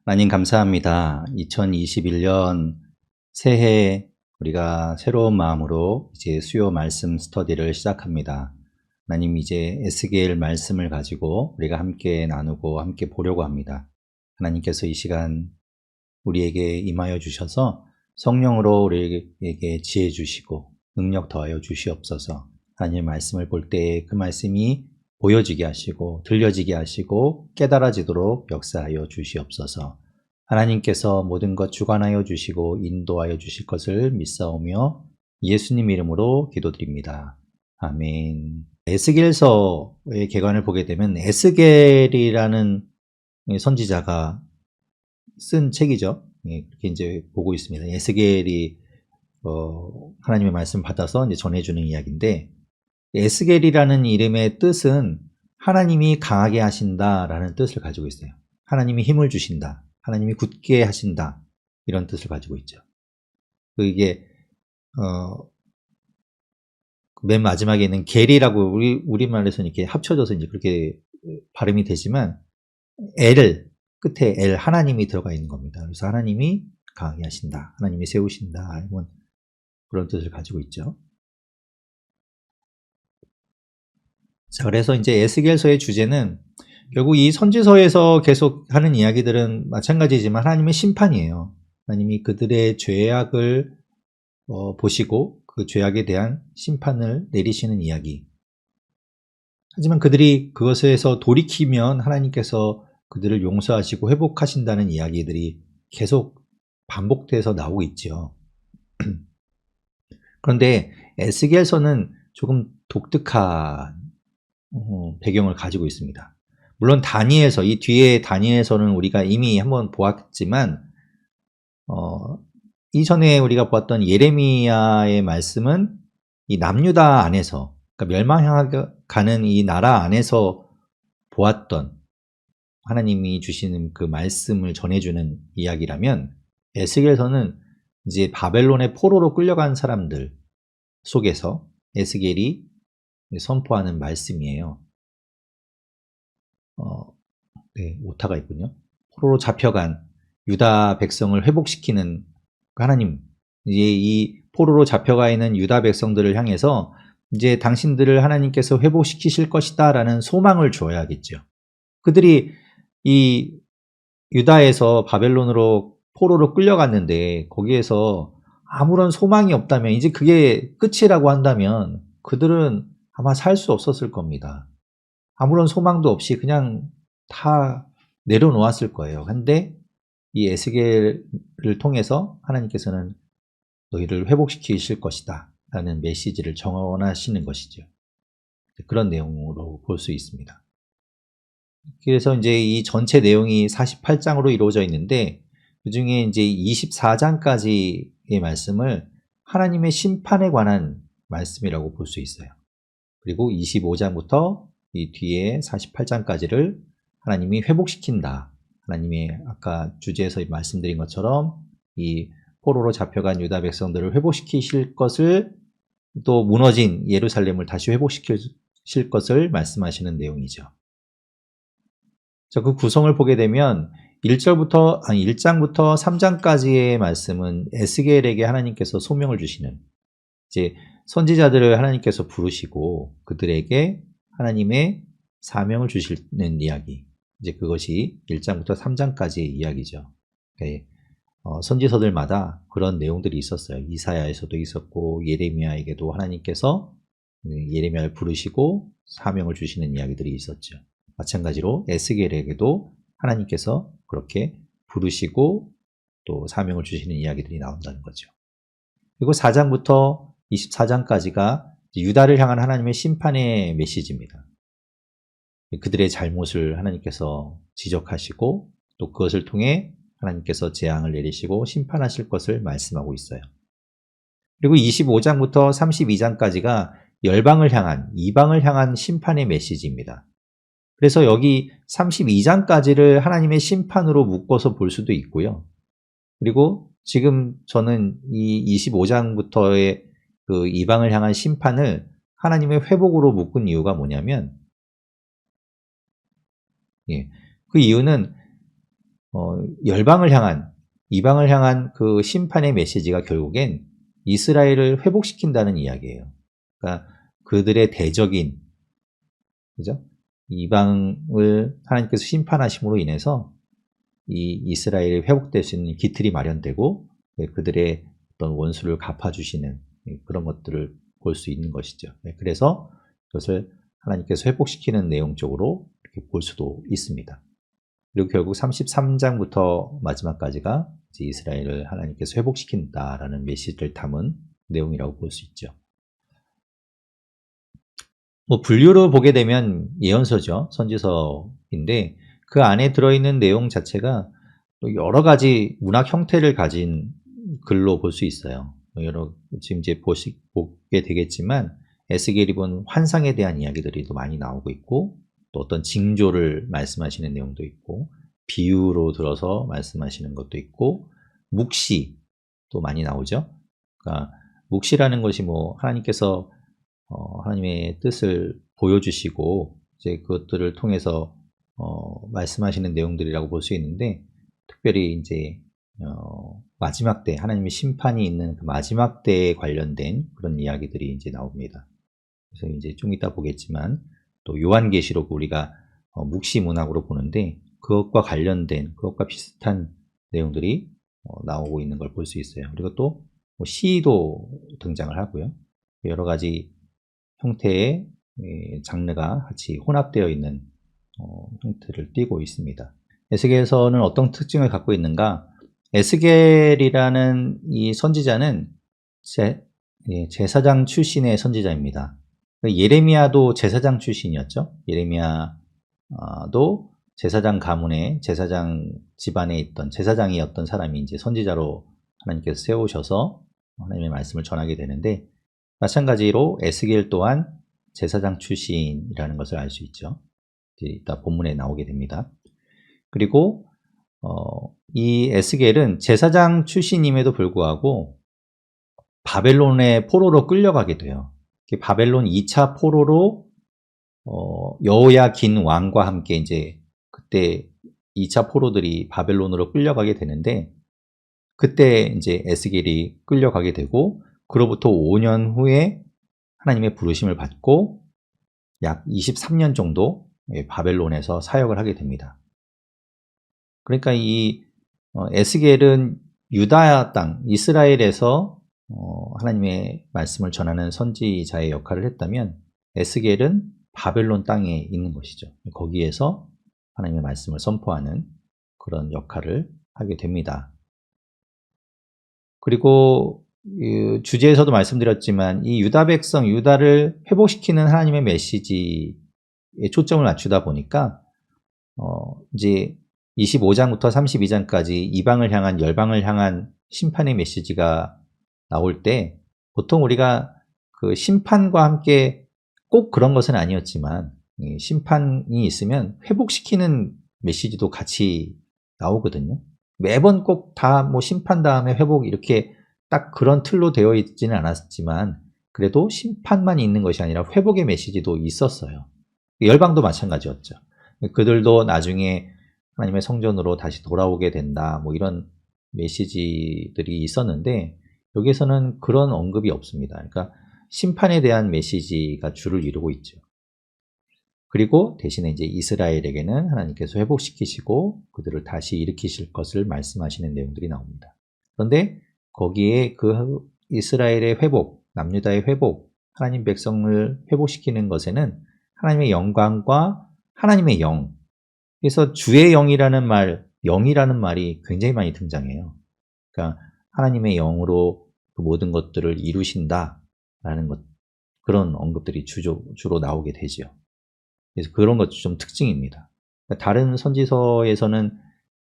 하나님 감사합니다. 2021년 새해 우리가 새로운 마음으로 이제 수요 말씀 스터디를 시작합니다. 하나님 이제 에스겔 말씀을 가지고 우리가 함께 나누고 함께 보려고 합니다. 하나님께서 이 시간 우리에게 임하여 주셔서 성령으로 우리에게 지혜 주시고 능력 더하여 주시옵소서. 하나님의 말씀을 볼 때 그 말씀이 보여지게 하시고 들려지게 하시고 깨달아지도록 역사하여 주시옵소서. 하나님께서 모든 것 주관하여 주시고 인도하여 주실 것을 믿사오며 예수님 이름으로 기도드립니다. 아멘. 에스겔서의 개관을 보게 되면 에스겔이라는 선지자가 쓴 책이죠. 그렇게 이제 보고 있습니다. 에스겔이 하나님의 말씀 받아서 이제 전해주는 이야기인데, 에스겔이라는 이름의 뜻은 하나님이 강하게 하신다라는 뜻을 가지고 있어요. 하나님이 힘을 주신다, 하나님이 굳게 하신다, 이런 뜻을 가지고 있죠. 이게 맨 마지막에 있는 겔이라고 우리말에서는 이렇게 합쳐져서 이제 그렇게 발음이 되지만 L을 끝에 L 하나님이 들어가 있는 겁니다. 그래서 하나님이 강하게 하신다, 하나님이 세우신다, 이런 그런 뜻을 가지고 있죠. 자, 그래서 이제 에스겔서의 주제는 결국 이 선지서에서 계속 하는 이야기들은 마찬가지지만 하나님의 심판이에요. 하나님이 그들의 죄악을 보시고 그 죄악에 대한 심판을 내리시는 이야기. 하지만 그들이 그것에서 돌이키면 하나님께서 그들을 용서하시고 회복하신다는 이야기들이 계속 반복돼서 나오고 있죠. 그런데 에스겔서는 조금 독특한 배경을 가지고 있습니다. 물론 다니엘서, 이 뒤에 다니엘서는 우리가 이미 한번 보았지만 이전에 우리가 보았던 예레미야의 말씀은 이 남유다 안에서, 그러니까 멸망하가는 이 나라 안에서 보았던 하나님이 주시는 그 말씀을 전해주는 이야기라면, 에스겔서는 이제 바벨론의 포로로 끌려간 사람들 속에서 에스겔이 선포하는 말씀이에요. 네, 오타가 있군요. 포로로 잡혀간 유다 백성을 회복시키는 하나님, 이제 이 포로로 잡혀가 있는 유다 백성들을 향해서 이제 당신들을 하나님께서 회복시키실 것이다 라는 소망을 줘야겠죠. 그들이 이 유다에서 바벨론으로 포로로 끌려갔는데 거기에서 아무런 소망이 없다면, 이제 그게 끝이라고 한다면 그들은 아마 살 수 없었을 겁니다. 아무런 소망도 없이 그냥 다 내려놓았을 거예요. 근데 이 에스겔을 통해서 하나님께서는 너희를 회복시키실 것이다 라는 메시지를 전하시는 것이죠. 그런 내용으로 볼 수 있습니다. 그래서 이제 이 전체 내용이 48장으로 이루어져 있는데, 그 중에 이제 24장까지의 말씀을 하나님의 심판에 관한 말씀이라고 볼 수 있어요. 그리고 25장부터 이 뒤에 48장까지를 하나님이 회복시킨다. 하나님이 아까 주제에서 말씀드린 것처럼 이 포로로 잡혀간 유다 백성들을 회복시키실 것을, 또 무너진 예루살렘을 다시 회복시키실 것을 말씀하시는 내용이죠. 자, 그 구성을 보게 되면 1장부터 3장까지의 말씀은 에스겔에게 하나님께서 소명을 주시는, 이제 선지자들을 하나님께서 부르시고 그들에게 하나님의 사명을 주시는 이야기, 이제 그것이 1장부터 3장까지의 이야기죠. 선지서들마다 그런 내용들이 있었어요. 이사야에서도 있었고 예레미야에게도 하나님께서 예레미야를 부르시고 사명을 주시는 이야기들이 있었죠. 마찬가지로 에스겔에게도 하나님께서 그렇게 부르시고 또 사명을 주시는 이야기들이 나온다는 거죠. 그리고 4장부터 24장까지가 유다를 향한 하나님의 심판의 메시지입니다. 그들의 잘못을 하나님께서 지적하시고 또 그것을 통해 하나님께서 재앙을 내리시고 심판하실 것을 말씀하고 있어요. 그리고 25장부터 32장까지가 열방을 향한, 이방을 향한 심판의 메시지입니다. 그래서 여기 32장까지를 하나님의 심판으로 묶어서 볼 수도 있고요. 그리고 지금 저는 이 25장부터의 그 이방을 향한 심판을 하나님의 회복으로 묶은 이유가 뭐냐면, 그 이유는 열방을 향한, 이방을 향한 그 심판의 메시지가 결국엔 이스라엘을 회복시킨다는 이야기예요. 그러니까 그들의 대적인, 그죠? 이방을 하나님께서 심판하심으로 인해서 이 이스라엘이 회복될 수 있는 기틀이 마련되고 그들의 어떤 원수를 갚아주시는 그런 것들을 볼 수 있는 것이죠. 그래서 그것을 하나님께서 회복시키는 내용 쪽으로 이렇게 볼 수도 있습니다. 그리고 결국 33장부터 마지막까지가 이제 이스라엘을 하나님께서 회복시킨다라는 메시지를 담은 내용이라고 볼 수 있죠. 뭐 분류로 보게 되면 예언서죠. 선지서인데 그 안에 들어있는 내용 자체가 여러 가지 문학 형태를 가진 글로 볼 수 있어요. 지금 이제 보게 되겠지만 에스겔이 본 환상에 대한 이야기들이 또 많이 나오고 있고 또 어떤 징조를 말씀하시는 내용도 있고 비유로 들어서 말씀하시는 것도 있고 묵시 또 많이 나오죠. 그러니까 묵시라는 것이 뭐 하나님께서 하나님의 뜻을 보여주시고 이제 그것들을 통해서 말씀하시는 내용들이라고 볼 수 있는데 특별히 이제 마지막 때 하나님의 심판이 있는 그 마지막 때에 관련된 그런 이야기들이 이제 나옵니다. 그래서 이제 좀 이따 보겠지만 또 요한계시록 우리가 묵시 문학으로 보는데 그것과 관련된 그것과 비슷한 내용들이 나오고 있는 걸 볼 수 있어요. 그리고 또 뭐 시도 등장을 하고요. 여러 가지 형태의 장르가 같이 혼합되어 있는 형태를 띠고 있습니다. 에스겔서는 어떤 특징을 갖고 있는가? 에스겔이라는 이 선지자는 제사장 출신의 선지자입니다. 예레미야도 제사장 출신이었죠. 예레미야도 제사장 가문의 제사장 집안에 있던 제사장이었던 사람이 이제 선지자로 하나님께서 세우셔서 하나님의 말씀을 전하게 되는데 마찬가지로 에스겔 또한 제사장 출신이라는 것을 알 수 있죠. 이따 본문에 나오게 됩니다. 그리고 이 에스겔은 제사장 출신임에도 불구하고 바벨론의 포로로 끌려가게 돼요. 바벨론 2차 포로로 여호야긴 왕과 함께 이제 그때 2차 포로들이 바벨론으로 끌려가게 되는데 그때 이제 에스겔이 끌려가게 되고 그로부터 5년 후에 하나님의 부르심을 받고 약 23년 정도 바벨론에서 사역을 하게 됩니다. 그러니까 이 에스겔은 유다 땅, 이스라엘에서 하나님의 말씀을 전하는 선지자의 역할을 했다면 에스겔은 바벨론 땅에 있는 것이죠. 거기에서 하나님의 말씀을 선포하는 그런 역할을 하게 됩니다. 그리고 주제에서도 말씀드렸지만 이 유다 백성, 유다를 회복시키는 하나님의 메시지에 초점을 맞추다 보니까 이제 25장부터 32장까지 이방을 향한 열방을 향한 심판의 메시지가 나올 때 보통 우리가 그 심판과 함께 꼭 그런 것은 아니었지만 심판이 있으면 회복시키는 메시지도 같이 나오거든요. 매번 꼭 다 뭐 심판 다음에 회복 이렇게 딱 그런 틀로 되어 있지는 않았지만 그래도 심판만 있는 것이 아니라 회복의 메시지도 있었어요. 열방도 마찬가지였죠. 그들도 나중에 하나님의 성전으로 다시 돌아오게 된다 뭐 이런 메시지들이 있었는데 여기에서는 그런 언급이 없습니다. 그러니까 심판에 대한 메시지가 주를 이루고 있죠. 그리고 대신에 이제 이스라엘에게는 하나님께서 회복시키시고 그들을 다시 일으키실 것을 말씀하시는 내용들이 나옵니다. 그런데 거기에 그 이스라엘의 회복, 남유다의 회복, 하나님 백성을 회복시키는 것에는 하나님의 영광과 하나님의 영, 그래서 주의 영이라는 말, 영이라는 말이 굉장히 많이 등장해요. 그러니까 하나님의 영으로 그 모든 것들을 이루신다라는 것, 그런 언급들이 주로 나오게 되죠. 그래서 그런 것도 좀 특징입니다. 그러니까 다른 선지서에서는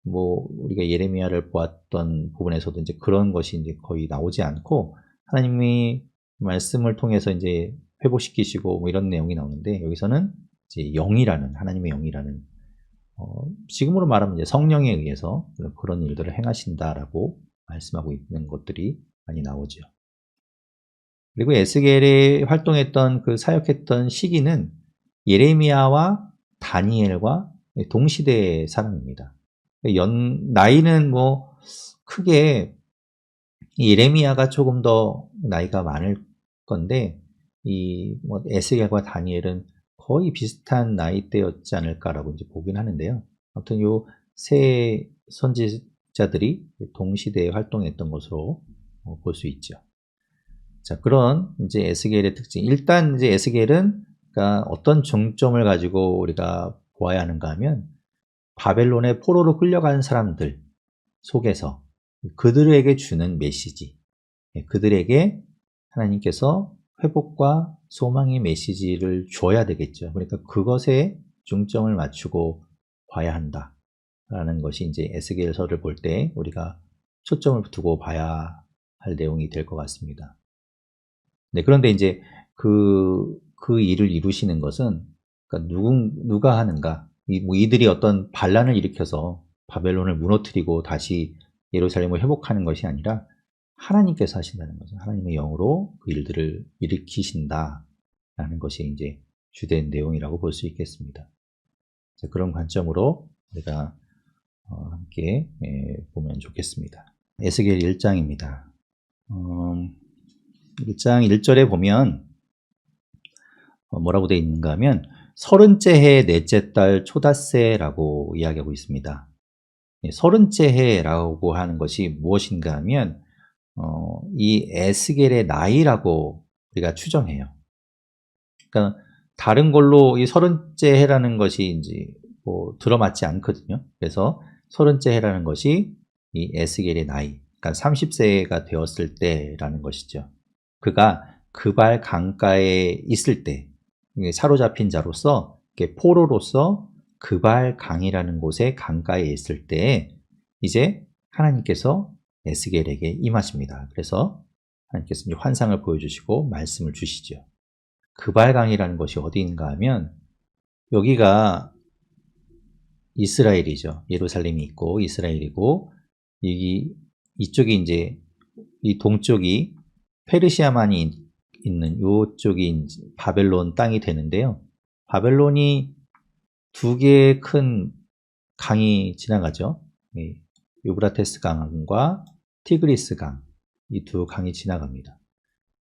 뭐 우리가 예레미야를 보았던 부분에서도 이제 그런 것이 이제 거의 나오지 않고 하나님이 말씀을 통해서 이제 회복시키시고 뭐 이런 내용이 나오는데 여기서는 이제 영이라는 하나님의 영이라는 지금으로 말하면 이제 성령에 의해서 그런 일들을 행하신다라고 말씀하고 있는 것들이 많이 나오죠. 그리고 에스겔이 활동했던 그 사역했던 시기는 예레미야와 다니엘과 동시대의 사람입니다. 나이는 뭐 크게 예레미야가 조금 더 나이가 많을 건데 이 뭐 에스겔과 다니엘은 거의 비슷한 나이대였지 않을까라고 이제 보긴 하는데요. 아무튼 요 세 선지자들이 동시대에 활동했던 것으로 볼 수 있죠. 자, 그런 이제 에스겔의 특징. 일단 이제 에스겔은 그러니까 어떤 중점을 가지고 우리가 보아야 하는가 하면 바벨론의 포로로 끌려간 사람들 속에서 그들에게 주는 메시지, 그들에게 하나님께서 회복과 소망의 메시지를 줘야 되겠죠. 그러니까 그것에 중점을 맞추고 봐야 한다라는 것이 이제 에스겔서를 볼 때 우리가 초점을 두고 봐야 할 내용이 될 것 같습니다. 네, 그런데 이제 그 일을 이루시는 것은 그러니까 누가 하는가? 이들이 어떤 반란을 일으켜서 바벨론을 무너뜨리고 다시 예루살렘을 회복하는 것이 아니라 하나님께서 하신다는 거죠. 하나님의 영으로 그 일들을 일으키신다라는 것이 이제 주된 내용이라고 볼 수 있겠습니다. 자, 그런 관점으로 우리가 함께 보면 좋겠습니다. 에스겔 1장입니다. 1장 1절에 보면 뭐라고 되어 있는가 하면 30째 해 넷째 달 초닷새라고 이야기하고 있습니다. 30째 해라고 하는 것이 무엇인가 하면 이 에스겔의 나이라고 우리가 추정해요. 그러니까 다른 걸로 이 30째 해라는 것이 이제 뭐 들어맞지 않거든요. 그래서 30째 해라는 것이 이 에스겔의 나이, 그러니까 30세가 되었을 때라는 것이죠. 그가 그발 강가에 있을 때 사로잡힌 자로서 포로로서 그발 강이라는 곳에 강가에 있을 때 이제 하나님께서 에스겔에게 임하십니다. 그래서 하나님께서 이제 환상을 보여주시고 말씀을 주시죠. 그발 강이라는 것이 어디인가 하면 여기가 이스라엘이죠. 예루살렘이 있고 이스라엘이고 이쪽이 이제 이 동쪽이 페르시아만이 있는 이쪽이 바벨론 땅이 되는데요. 바벨론이 두 개의 큰 강이 지나가죠. 유브라테스 강과 티그리스 강, 이 두 강이 지나갑니다.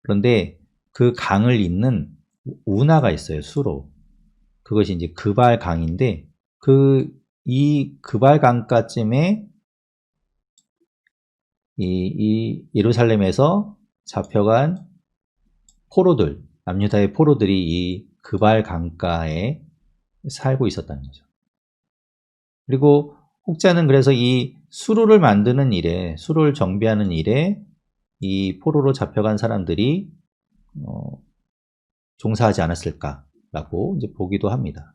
그런데 그 강을 잇는 운하가 있어요. 수로. 그것이 이제 그발 강인데 이 그발 강가쯤에 이 예루살렘에서 잡혀간 포로들, 남유다의 포로들이 이 그발 강가에 살고 있었다는 거죠. 그리고 혹자는 그래서 이 수로를 만드는 일에, 수로를 정비하는 일에 이 포로로 잡혀간 사람들이 종사하지 않았을까라고 이제 보기도 합니다.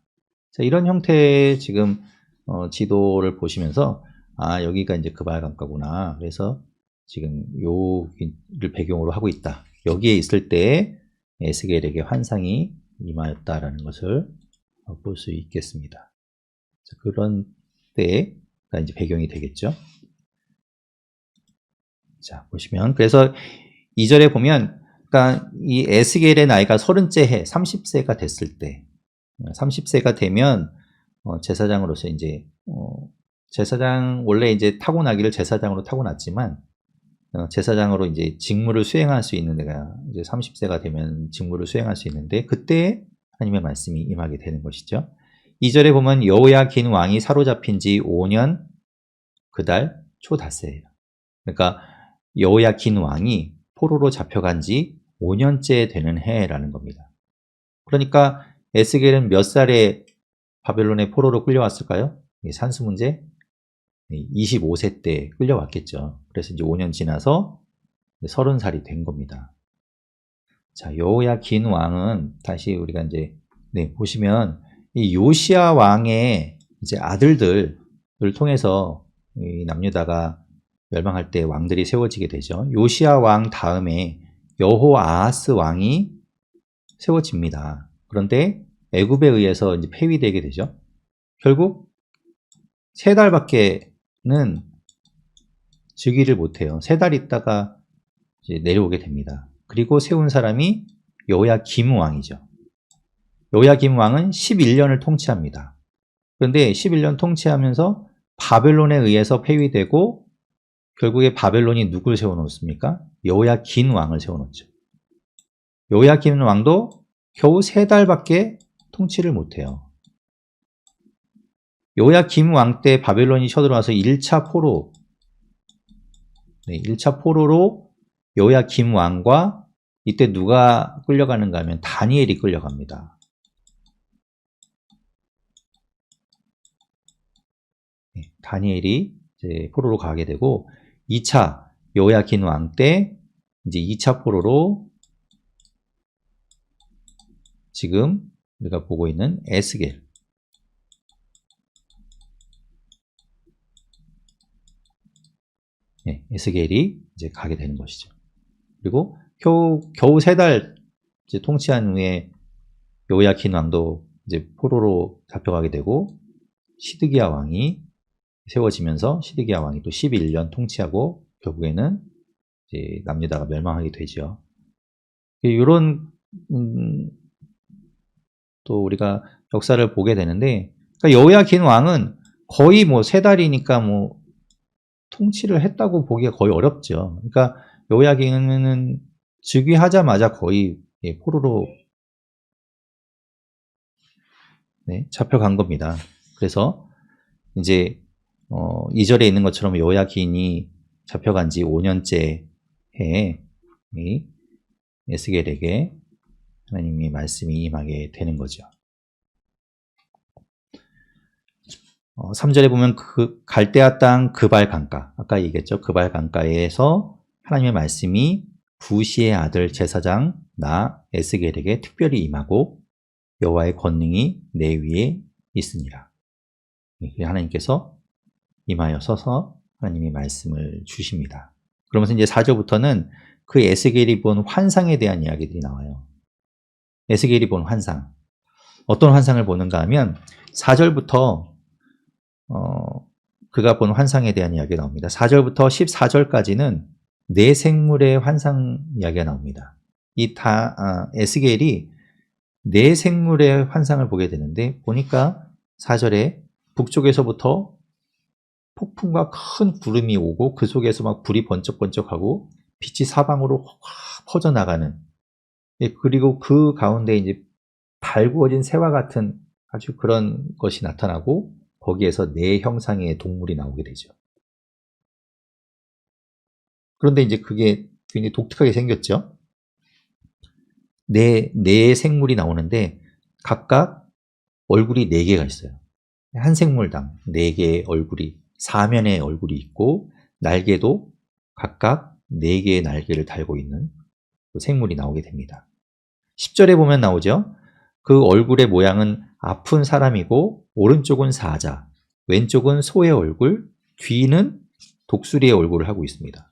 자, 이런 형태의 지금 지도를 보시면서 여기가 이제 그발 강가구나. 그래서 지금 여기를 배경으로 하고 있다. 여기에 있을 때 에스겔에게 환상이 임하였다라는 것을 볼 수 있겠습니다. 자, 그런 때가 이제 배경이 되겠죠. 자, 보시면 그래서 2절에 보면 그러니까 이 에스겔의 나이가 30째 해, 30세가 됐을 때 30세가 되면 제사장으로서 이제 제사장 원래 이제 타고나기를 제사장으로 타고났지만 제사장으로 이제 직무를 수행할 수 있는 데가 이제 30세가 되면 직무를 수행할 수 있는데 그때 하나님의 말씀이 임하게 되는 것이죠. 2절에 보면 여호야긴 왕이 사로잡힌 지 5년 그달 초닷새예요. 그러니까 여호야긴 왕이 포로로 잡혀간 지 5년째 되는 해라는 겁니다. 그러니까 에스겔은 몇 살에 바벨론의 포로로 끌려왔을까요? 산수 문제 25세 때 끌려왔겠죠. 그래서 이제 5년 지나서 30살이 된 겁니다. 자, 여호야긴 왕은 다시 우리가 이제 보시면 이 요시야 왕의 이제 아들들을 통해서 이 남유다가 멸망할 때 왕들이 세워지게 되죠. 요시야 왕 다음에 여호아하스 왕이 세워집니다. 그런데 애굽에 의해서 이제 폐위되게 되죠. 결국 3달밖에는 즉위를 못해요. 3달 있다가 이제 내려오게 됩니다. 그리고 세운 사람이 여호야김 왕이죠. 여호야김 왕은 11년을 통치합니다. 그런데 11년 통치하면서 바벨론에 의해서 폐위되고 결국에 바벨론이 누굴 세워놓습니까? 여호야긴 왕을 세워놓죠. 여호야긴 왕도 겨우 3달밖에 통치를 못해요. 여호야긴 왕 때 바벨론이 쳐들어와서 1차 포로, 1차 포로로 여호야긴 왕과 이때 누가 끌려가는가 하면 다니엘이 끌려갑니다. 다니엘이 이제 포로로 가게 되고 2차 여호야긴 왕 때 이제 2차 포로로 지금 우리가 보고 있는 에스겔, 에스겔이 이제 가게 되는 것이죠. 그리고 겨우 3달 이제 통치한 후에 여호야긴 왕도 이제 포로로 잡혀가게 되고 시드기야 왕이 세워지면서 시드기야 왕이 또 11년 통치하고 결국에는 이제 남유다가 멸망하게 되죠. 이런 또 우리가 역사를 보게 되는데, 그러니까 여호야긴 왕은 거의 뭐 3달이니까 뭐 통치를 했다고 보기가 거의 어렵죠. 그러니까 여호야긴은 즉위하자마자 거의 포로로 잡혀간 겁니다. 그래서 이제 2절에 있는 것처럼 여호야긴이 잡혀간 지 5년째 해에 에스겔에게 하나님의 말씀이 임하게 되는 거죠. 3절에 보면 그 갈대아 땅 그발 강가, 아까 얘기했죠. 그발 강가에서 하나님의 말씀이 부시의 아들 제사장 나 에스겔에게 특별히 임하고 여호와의 권능이 내 위에 있으니라. 하나님께서 임하여 서서 하나님의 말씀을 주십니다. 그러면서 이제 4절부터는 그 에스겔이 본 환상에 대한 이야기들이 나와요. 에스겔이 본 환상. 어떤 환상을 보는가 하면 4절부터 그가 본 환상에 대한 이야기가 나옵니다. 4절부터 14절까지는 네 생물의 환상 이야기가 나옵니다. 에스겔이 네 생물의 환상을 보게 되는데, 보니까 4절에 북쪽에서부터 폭풍과 큰 구름이 오고 그 속에서 막 불이 번쩍번쩍하고 빛이 사방으로 확 퍼져나가는, 그리고 그 가운데 이제 달구어진 새와 같은 아주 그런 것이 나타나고 거기에서 네 형상의 동물이 나오게 되죠. 그런데 이제 그게 굉장히 독특하게 생겼죠. 네 생물이 나오는데 각각 얼굴이 4개가 있어요. 한 생물당 4개의 얼굴이, 사면의 얼굴이 있고 날개도 각각 4개의 날개를 달고 있는 그 생물이 나오게 됩니다. 10절에 보면 나오죠. 그 얼굴의 모양은 아픈 사람이고 오른쪽은 사자, 왼쪽은 소의 얼굴, 뒤는 독수리의 얼굴을 하고 있습니다.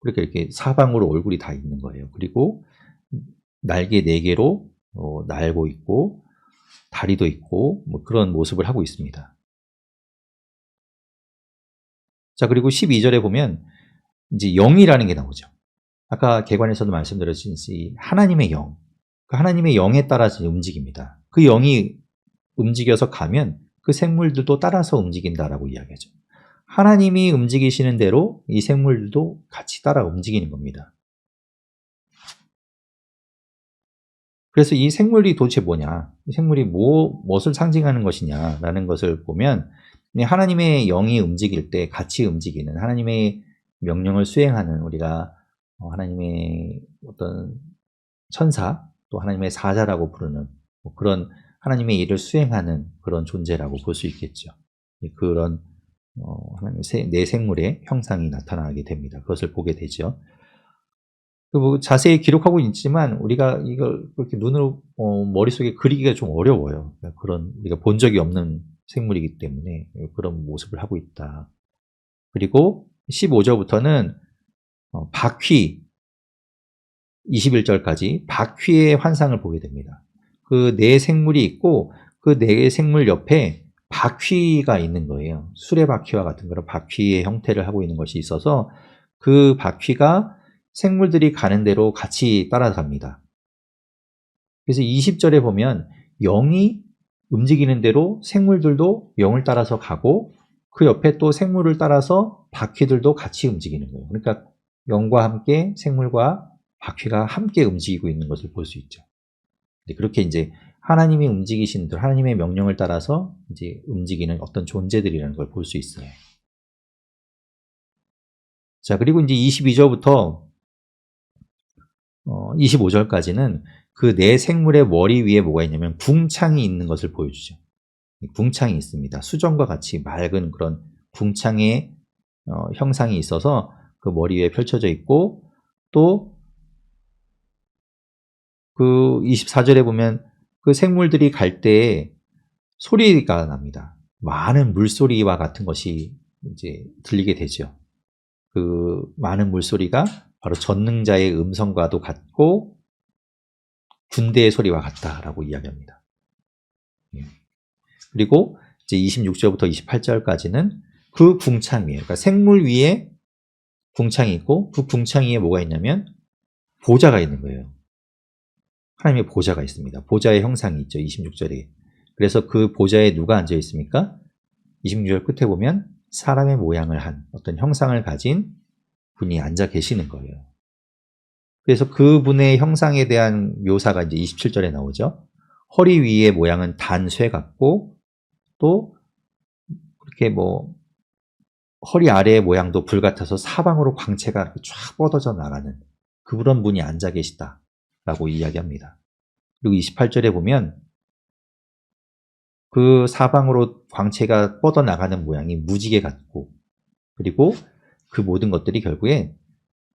그러니까 이렇게 사방으로 얼굴이 다 있는 거예요. 그리고 날개 4개로 날고 있고 다리도 있고 뭐 그런 모습을 하고 있습니다. 자, 그리고 12절에 보면 이제 영이라는 게 나오죠. 아까 개관에서도 말씀드렸듯이 하나님의 영, 그 하나님의 영에 따라서 움직입니다. 그 영이 움직여서 가면 그 생물들도 따라서 움직인다라고 이야기하죠. 하나님이 움직이시는 대로 이 생물들도 같이 따라 움직이는 겁니다. 그래서 이 생물이 도대체 뭐냐, 이 생물이 무엇을 상징하는 것이냐라는 것을 보면 하나님의 영이 움직일 때 같이 움직이는, 하나님의 명령을 수행하는, 우리가 하나님의 어떤 천사, 또 하나님의 사자라고 부르는 그런 하나님의 일을 수행하는 그런 존재라고 볼 수 있겠죠. 그런 네 생물의 형상이 나타나게 됩니다. 그것을 보게 되죠. 뭐 자세히 기록하고 있지만 우리가 이걸 그렇게 눈으로 머릿속에 그리기가 좀 어려워요. 그런 우리가 본 적이 없는 생물이기 때문에 그런 모습을 하고 있다. 그리고 15절부터는 바퀴, 21절까지 바퀴의 환상을 보게 됩니다. 그 네 생물이 있고 그 네 생물 옆에 바퀴가 있는 거예요. 수레바퀴와 같은 그런 바퀴의 형태를 하고 있는 것이 있어서 그 바퀴가 생물들이 가는 대로 같이 따라갑니다. 그래서 20절에 보면 영이 움직이는 대로 생물들도 영을 따라서 가고 그 옆에 또 생물을 따라서 바퀴들도 같이 움직이는 거예요. 그러니까 영과 함께 생물과 바퀴가 함께 움직이고 있는 것을 볼 수 있죠. 그렇게 이제 하나님이 움직이시는, 하나님의 명령을 따라서 이제 움직이는 어떤 존재들이라는 걸 볼 수 있어요. 자, 그리고 이제 22절부터 25절까지는 그 네 생물의 머리 위에 뭐가 있냐면 궁창이 있는 것을 보여주죠. 궁창이 있습니다. 수정과 같이 맑은 그런 궁창의 형상이 있어서 그 머리 위에 펼쳐져 있고, 또 그 24절에 보면 그 생물들이 갈 때 소리가 납니다. 많은 물소리와 같은 것이 이제 들리게 되죠. 그 많은 물소리가 바로 전능자의 음성과도 같고 군대의 소리와 같다라고 이야기합니다. 그리고 이제 26절부터 28절까지는 그 궁창 위에, 그러니까 생물 위에 궁창이 있고, 그 궁창 위에 뭐가 있냐면 보좌가 있는 거예요. 하나님의 보좌가 있습니다. 보좌의 형상이 있죠. 26절에. 그래서 그 보좌에 누가 앉아 있습니까? 26절 끝에 보면 사람의 모양을 한 어떤 형상을 가진 분이 앉아 계시는 거예요. 그래서 그분의 형상에 대한 묘사가 이제 27절에 나오죠. 허리 위의 모양은 단쇠 같고, 또 그렇게 뭐 허리 아래의 모양도 불 같아서 사방으로 광채가 쫙 뻗어져 나가는 그런 분이 앉아 계시다라고 이야기합니다. 그리고 28절에 보면 그 사방으로 광채가 뻗어나가는 모양이 무지개 같고, 그리고 그 모든 것들이 결국에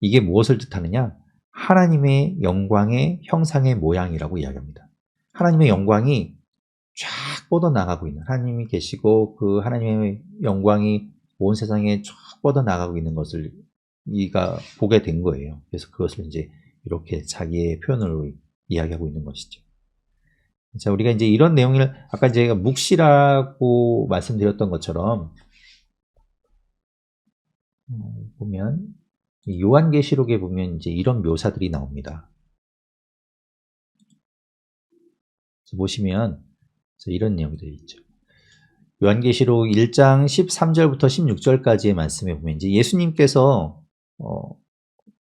이게 무엇을 뜻하느냐? 하나님의 영광의 형상의 모양이라고 이야기합니다. 하나님의 영광이 쫙 뻗어나가고 있는, 하나님이 계시고 그 하나님의 영광이 온 세상에 쫙 뻗어나가고 있는 것을 우리가 보게 된 거예요. 그래서 그것을 이제 이렇게 자기의 표현으로 이야기하고 있는 것이죠. 자, 우리가 이제 이런 내용을 아까 제가 묵시라고 말씀드렸던 것처럼 보면 요한계시록에 보면 이제 이런 묘사들이 나옵니다. 보시면 이런 내용들이 있죠. 요한계시록 1장 13절부터 16절까지의 말씀에 보면 이제 예수님께서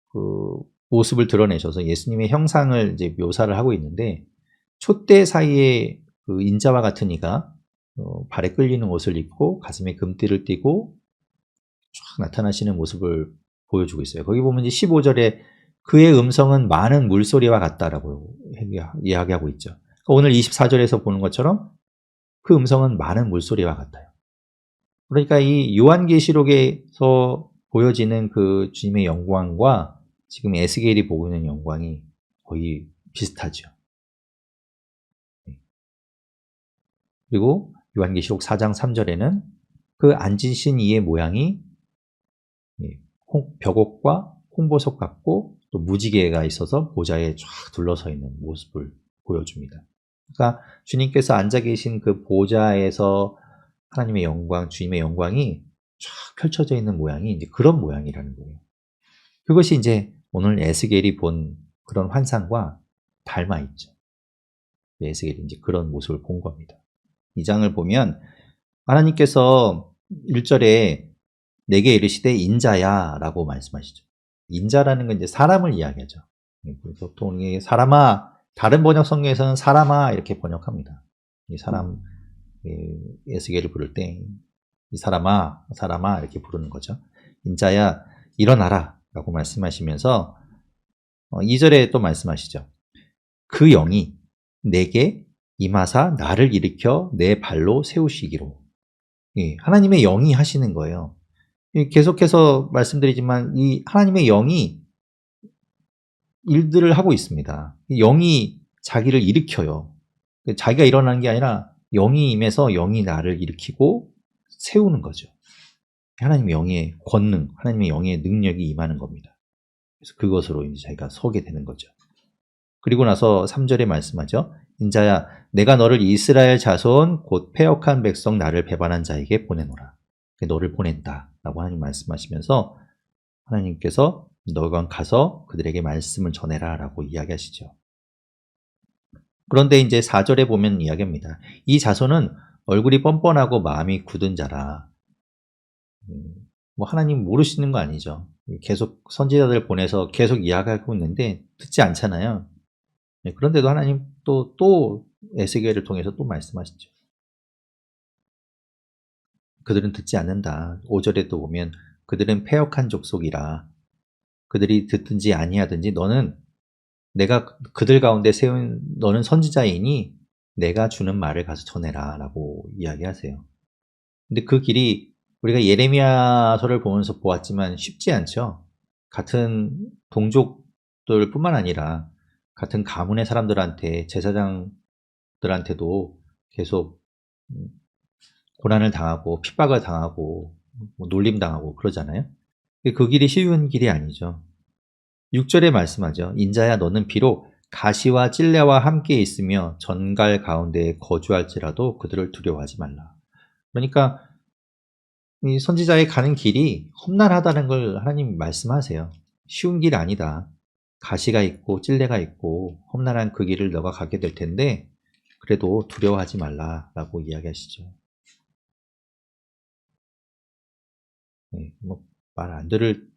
그 모습을 드러내셔서 예수님의 형상을 이제 묘사를 하고 있는데, 촛대 사이에 그 인자와 같은 이가 발에 끌리는 옷을 입고 가슴에 금띠를 띠고 쫙 나타나시는 모습을 보여주고 있어요. 거기 보면 이제 15절에 그의 음성은 많은 물소리와 같다라고 이야기하고 있죠. 오늘 24절에서 보는 것처럼 그 음성은 많은 물소리와 같아요. 그러니까 이 요한계시록에서 보여지는 그 주님의 영광과 지금 에스겔이 보고 있는 영광이 거의 비슷하죠. 그리고 요한계시록 4장 3절에는 그 앉으신 이의 모양이 벽옥과 홍보석 같고, 또 무지개가 있어서 보좌에 쫙 둘러서 있는 모습을 보여줍니다. 그러니까 주님께서 앉아 계신 그 보좌에서 하나님의 영광, 주님의 영광이 쫙 펼쳐져 있는 모양이 이제 그런 모양이라는 거예요. 그것이 이제 오늘 에스겔이 본 그런 환상과 닮아 있죠. 에스겔이 이제 그런 모습을 본 겁니다. 이 장을 보면 하나님께서 1절에 내게 이르시되 인자야 라고 말씀하시죠. 인자라는 건 이제 사람을 이야기하죠. 보통 사람아, 다른 번역 성경에서는 사람아 이렇게 번역합니다. 이 사람, 에스겔을 부를 때 이 사람아, 사람아 이렇게 부르는 거죠. 인자야 일어나라 라고 말씀하시면서 2절에 또 말씀하시죠. 그 영이 내게 임하사 나를 일으켜 내 발로 세우시기로. 하나님의 영이 하시는 거예요. 계속해서 말씀드리지만 이 하나님의 영이 일들을 하고 있습니다. 영이 자기를 일으켜요. 자기가 일어나는 게 아니라 영이 임해서 영이 나를 일으키고 세우는 거죠. 하나님의 영의 권능, 하나님의 영의 능력이 임하는 겁니다. 그래서 그것으로 이제 자기가 서게 되는 거죠. 그리고 나서 3절에 말씀하죠. 인자야, 내가 너를 이스라엘 자손 곧 패역한 백성 나를 배반한 자에게 보내노라. 너를 보낸다 라고 하나님 말씀하시면서 하나님께서 너가 가서 그들에게 말씀을 전해라 라고 이야기하시죠. 그런데 이제 4절에 보면 이야기합니다. 이 자손은 얼굴이 뻔뻔하고 마음이 굳은 자라. 뭐 하나님 모르시는 거 아니죠. 계속 선지자들 보내서 계속 이야기하고 있는데 듣지 않잖아요. 그런데도 하나님 또 에스겔을 통해서 또 말씀하시죠. 그들은 듣지 않는다. 5절에 또 보면 그들은 패역한 족속이라 그들이 듣든지 아니하든지 너는 내가 그들 가운데 세운 너는 선지자이니 내가 주는 말을 가서 전해라 라고 이야기하세요. 근데 그 길이 우리가 예레미야서를 보면서 보았지만 쉽지 않죠. 같은 동족들 뿐만 아니라 같은 가문의 사람들한테 제사장들한테도 계속 고난을 당하고 핍박을 당하고 뭐 놀림당하고 그러잖아요. 그 길이 쉬운 길이 아니죠. 6절에 말씀하죠. 인자야 너는 비록 가시와 찔레와 함께 있으며 전갈 가운데에 거주할지라도 그들을 두려워하지 말라. 그러니까 이 선지자의 가는 길이 험난하다는 걸 하나님이 말씀하세요. 쉬운 길 아니다. 가시가 있고 찔레가 있고 험난한 그 길을 너가 가게 될 텐데 그래도 두려워하지 말라라고 이야기하시죠. 네, 뭐말 안 들을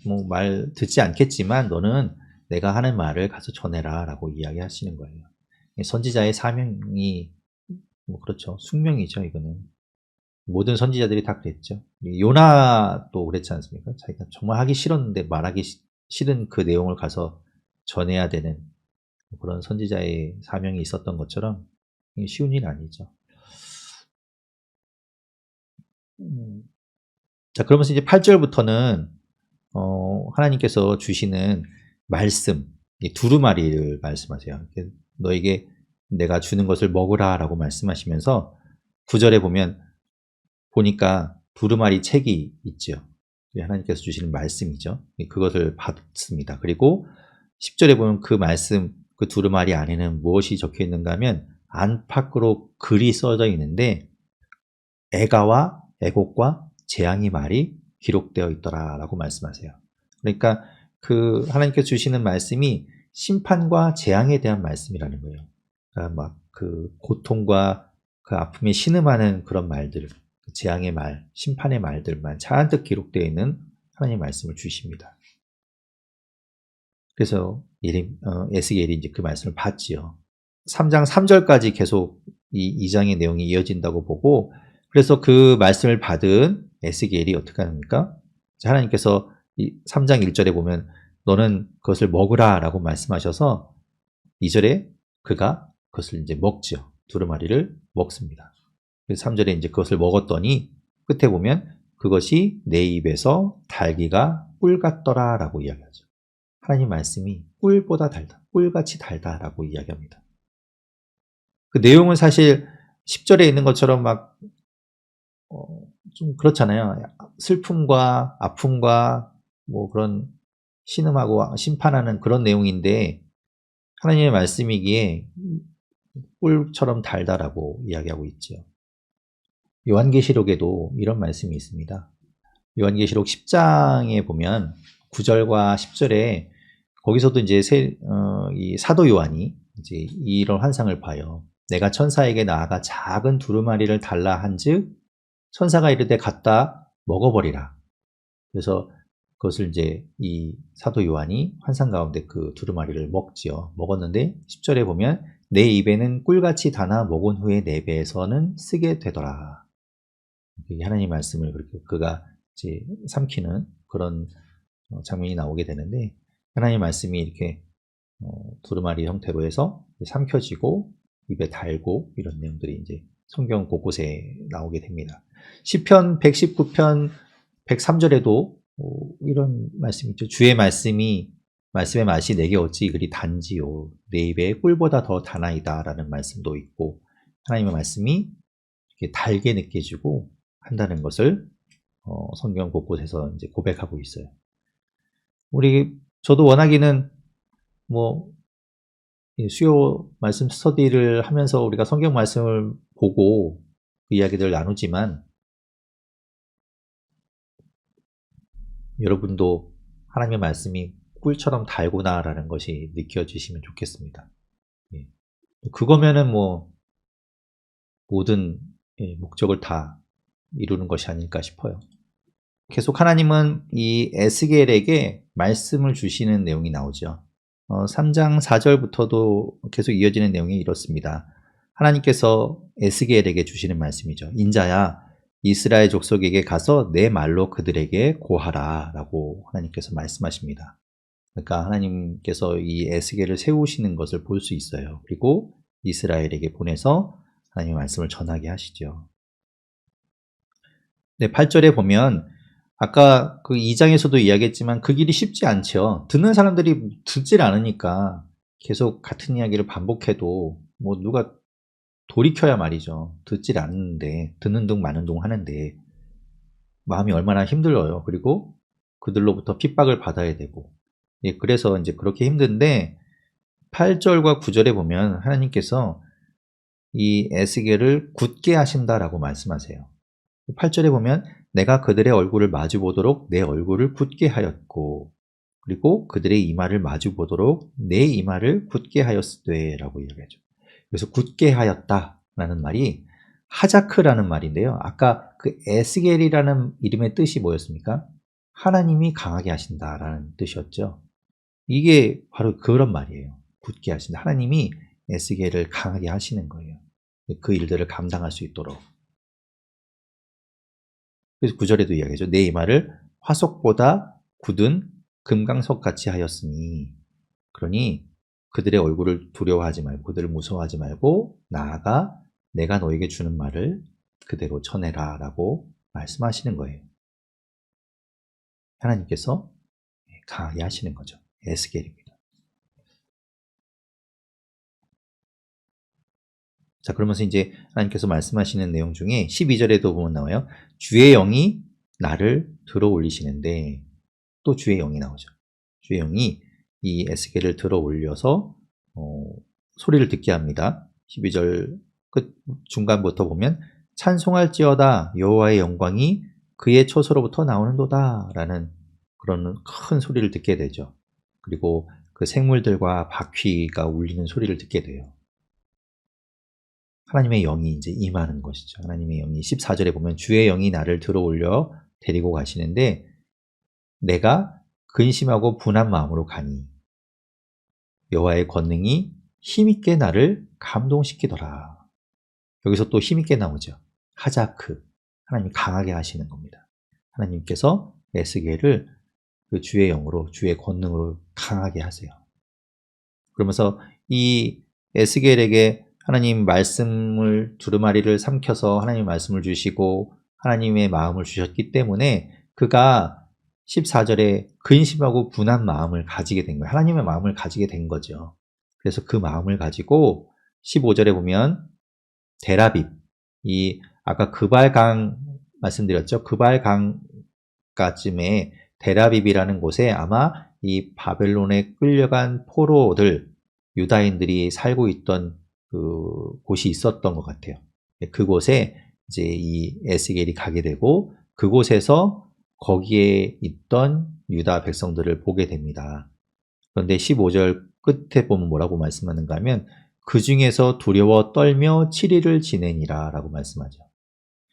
뭐 말 듣지 않겠지만 너는 내가 하는 말을 가서 전해라라고 이야기하시는 거예요. 선지자의 사명이 뭐 그렇죠. 숙명이죠, 이거는. 모든 선지자들이 다 그랬죠. 요나도 그랬지 않습니까? 자기가 정말 하기 싫었는데 말하기 싫은 그 내용을 가서 전해야 되는 그런 선지자의 사명이 있었던 것처럼 쉬운 일 아니죠. 자, 그러면서 이제 8절부터는 하나님께서 주시는 말씀, 두루마리를 말씀하세요. 너에게 내가 주는 것을 먹으라라고 말씀하시면서 9절에 보니까 두루마리 책이 있죠. 하나님께서 주시는 말씀이죠. 그것을 받습니다. 그리고 10절에 보면 그 말씀, 그 두루마리 안에는 무엇이 적혀 있는가 하면 안팎으로 글이 써져 있는데 애가와 애곡과 재앙의 말이 기록되어 있더라라고 말씀하세요. 그러니까 그 하나님께서 주시는 말씀이 심판과 재앙에 대한 말씀이라는 거예요. 그러니까 막 그 고통과 그 아픔에 신음하는 그런 말들, 재앙의 말, 심판의 말들만 잔뜩 기록되어 있는 하나님의 말씀을 주십니다. 그래서 에스겔이 이제 그 말씀을 받지요. 3장 3절까지 계속 이 2장의 내용이 이어진다고 보고, 그래서 그 말씀을 받은 에스겔이 어떻게 합니까? 하나님께서 이 3장 1절에 보면 너는 그것을 먹으라 라고 말씀하셔서 2절에 그가 그것을 이제 먹지요. 두루마리를 먹습니다. 그래서 3절에 이제 그것을 먹었더니 끝에 보면 그것이 내 입에서 달기가 꿀 같더라 라고 이야기하죠. 하나님 말씀이 꿀보다 달다, 꿀같이 달다라고 이야기합니다. 그 내용은 사실 10절에 있는 것처럼 막 좀 그렇잖아요. 슬픔과 아픔과 뭐 그런 신음하고 심판하는 그런 내용인데 하나님의 말씀이기에 꿀처럼 달다라고 이야기하고 있죠. 요한계시록에도 이런 말씀이 있습니다. 요한계시록 10장에 보면 9절과 10절에 거기서도 이제 이 사도 요한이 이제 이런 환상을 봐요. 내가 천사에게 나아가 작은 두루마리를 달라 한즉 천사가 이르되 갖다 먹어버리라. 그래서 그것을 이제 이 사도 요한이 환상 가운데 그 두루마리를 먹지요. 먹었는데 10절에 보면 내 입에는 꿀같이 다나 먹은 후에 내 배에서는 쓰게 되더라. 하나님 말씀을 그렇게 그가 이제 삼키는 그런 장면이 나오게 되는데 하나님 말씀이 이렇게 두루마리 형태로 해서 삼켜지고 입에 달고 이런 내용들이 이제 성경 곳곳에 나오게 됩니다. 시편 119편 103절에도 이런 말씀이 있죠. 주의 말씀의 맛이 내게 어찌 그리 단지요 내 입에 꿀보다 더 다나이다 라는 말씀도 있고 하나님의 말씀이 이렇게 달게 느껴지고 한다는 것을 성경 곳곳에서 이제 고백하고 있어요. 저도 원하기는 뭐 수요 말씀 스터디를 하면서 우리가 성경 말씀을 보고 그 이야기들을 나누지만 여러분도 하나님의 말씀이 꿀처럼 달구나라는 것이 느껴지시면 좋겠습니다. 그거면은 뭐 모든 목적을 다 이루는 것이 아닐까 싶어요. 계속 하나님은 이 에스겔에게 말씀을 주시는 내용이 나오죠. 3장 4절부터도 계속 이어지는 내용이 이렇습니다. 하나님께서 에스겔에게 주시는 말씀이죠. 인자야, 이스라엘 족속에게 가서 내 말로 그들에게 고하라 라고 하나님께서 말씀하십니다. 그러니까 하나님께서 이 에스겔을 세우시는 것을 볼 수 있어요. 그리고 이스라엘에게 보내서 하나님의 말씀을 전하게 하시죠. 네, 8절에 보면 아까 그 2장에서도 이야기했지만 그 길이 쉽지 않죠. 듣는 사람들이 듣질 않으니까 계속 같은 이야기를 반복해도 뭐 누가 돌이켜야 말이죠. 듣질 않는데, 듣는 둥 마는 둥 하는데 마음이 얼마나 힘들어요. 그리고 그들로부터 핍박을 받아야 되고. 예, 그래서 이제 그렇게 힘든데 8절과 9절에 보면 하나님께서 이 에스겔을 굳게 하신다라고 말씀하세요. 8절에 보면 내가 그들의 얼굴을 마주 보도록 내 얼굴을 굳게 하였고, 그리고 그들의 이마를 마주 보도록 내 이마를 굳게 하였으되 라고 이야기하죠. 그래서 굳게 하였다라는 말이 하자크라는 말인데요. 아까 그 에스겔이라는 이름의 뜻이 뭐였습니까? 하나님이 강하게 하신다라는 뜻이었죠. 이게 바로 그런 말이에요. 굳게 하신다. 하나님이 에스겔을 강하게 하시는 거예요. 그 일들을 감당할 수 있도록. 그래서 9절에도 이야기하죠. 내 이마를 화석보다 굳은 금강석같이 하였으니, 그러니 그들의 얼굴을 두려워하지 말고 그들을 무서워하지 말고 나아가 내가 너에게 주는 말을 그대로 전해라 라고 말씀하시는 거예요. 하나님께서 강하게 하시는 거죠. 에스겔입니다. 자, 그러면서 이제 하나님께서 말씀하시는 내용 중에 12절에도 보면 나와요. 주의 영이 나를 들어 올리시는데, 또 주의 영이 나오죠. 주의 영이 이 에스겔을 들어 올려서 소리를 듣게 합니다. 12절 끝 중간부터 보면 찬송할지어다 여호와의 영광이 그의 처소로부터 나오는도다 라는 그런 큰 소리를 듣게 되죠. 그리고 그 생물들과 바퀴가 울리는 소리를 듣게 돼요. 하나님의 영이 이제 임하는 것이죠. 하나님의 영이 14절에 보면 주의 영이 나를 들어 올려 데리고 가시는데 내가 근심하고 분한 마음으로 가니 여호와의 권능이 힘있게 나를 감동시키더라. 여기서 또 힘있게 나오죠. 하자크, 하나님이 강하게 하시는 겁니다. 하나님께서 에스겔을 그 주의 영으로, 주의 권능으로 강하게 하세요. 그러면서 이 에스겔에게 하나님 말씀을 두루마리를 삼켜서 하나님 말씀을 주시고 하나님의 마음을 주셨기 때문에 그가 14절에 근심하고 분한 마음을 가지게 된 거예요. 하나님의 마음을 가지게 된 거죠. 그래서 그 마음을 가지고 15절에 보면 데라빕, 이 아까 그발강 말씀드렸죠. 그발강가쯤에 데라빕이라는 곳에 아마 이 바벨론에 끌려간 포로들, 유다인들이 살고 있던 그 곳이 있었던 것 같아요. 그곳에 이제 이 에스겔이 가게 되고 그곳에서 거기에 있던 유다 백성들을 보게 됩니다. 그런데 15절 끝에 보면 뭐라고 말씀하는가 하면 그 중에서 두려워 떨며 7일을 지내니라 라고 말씀하죠.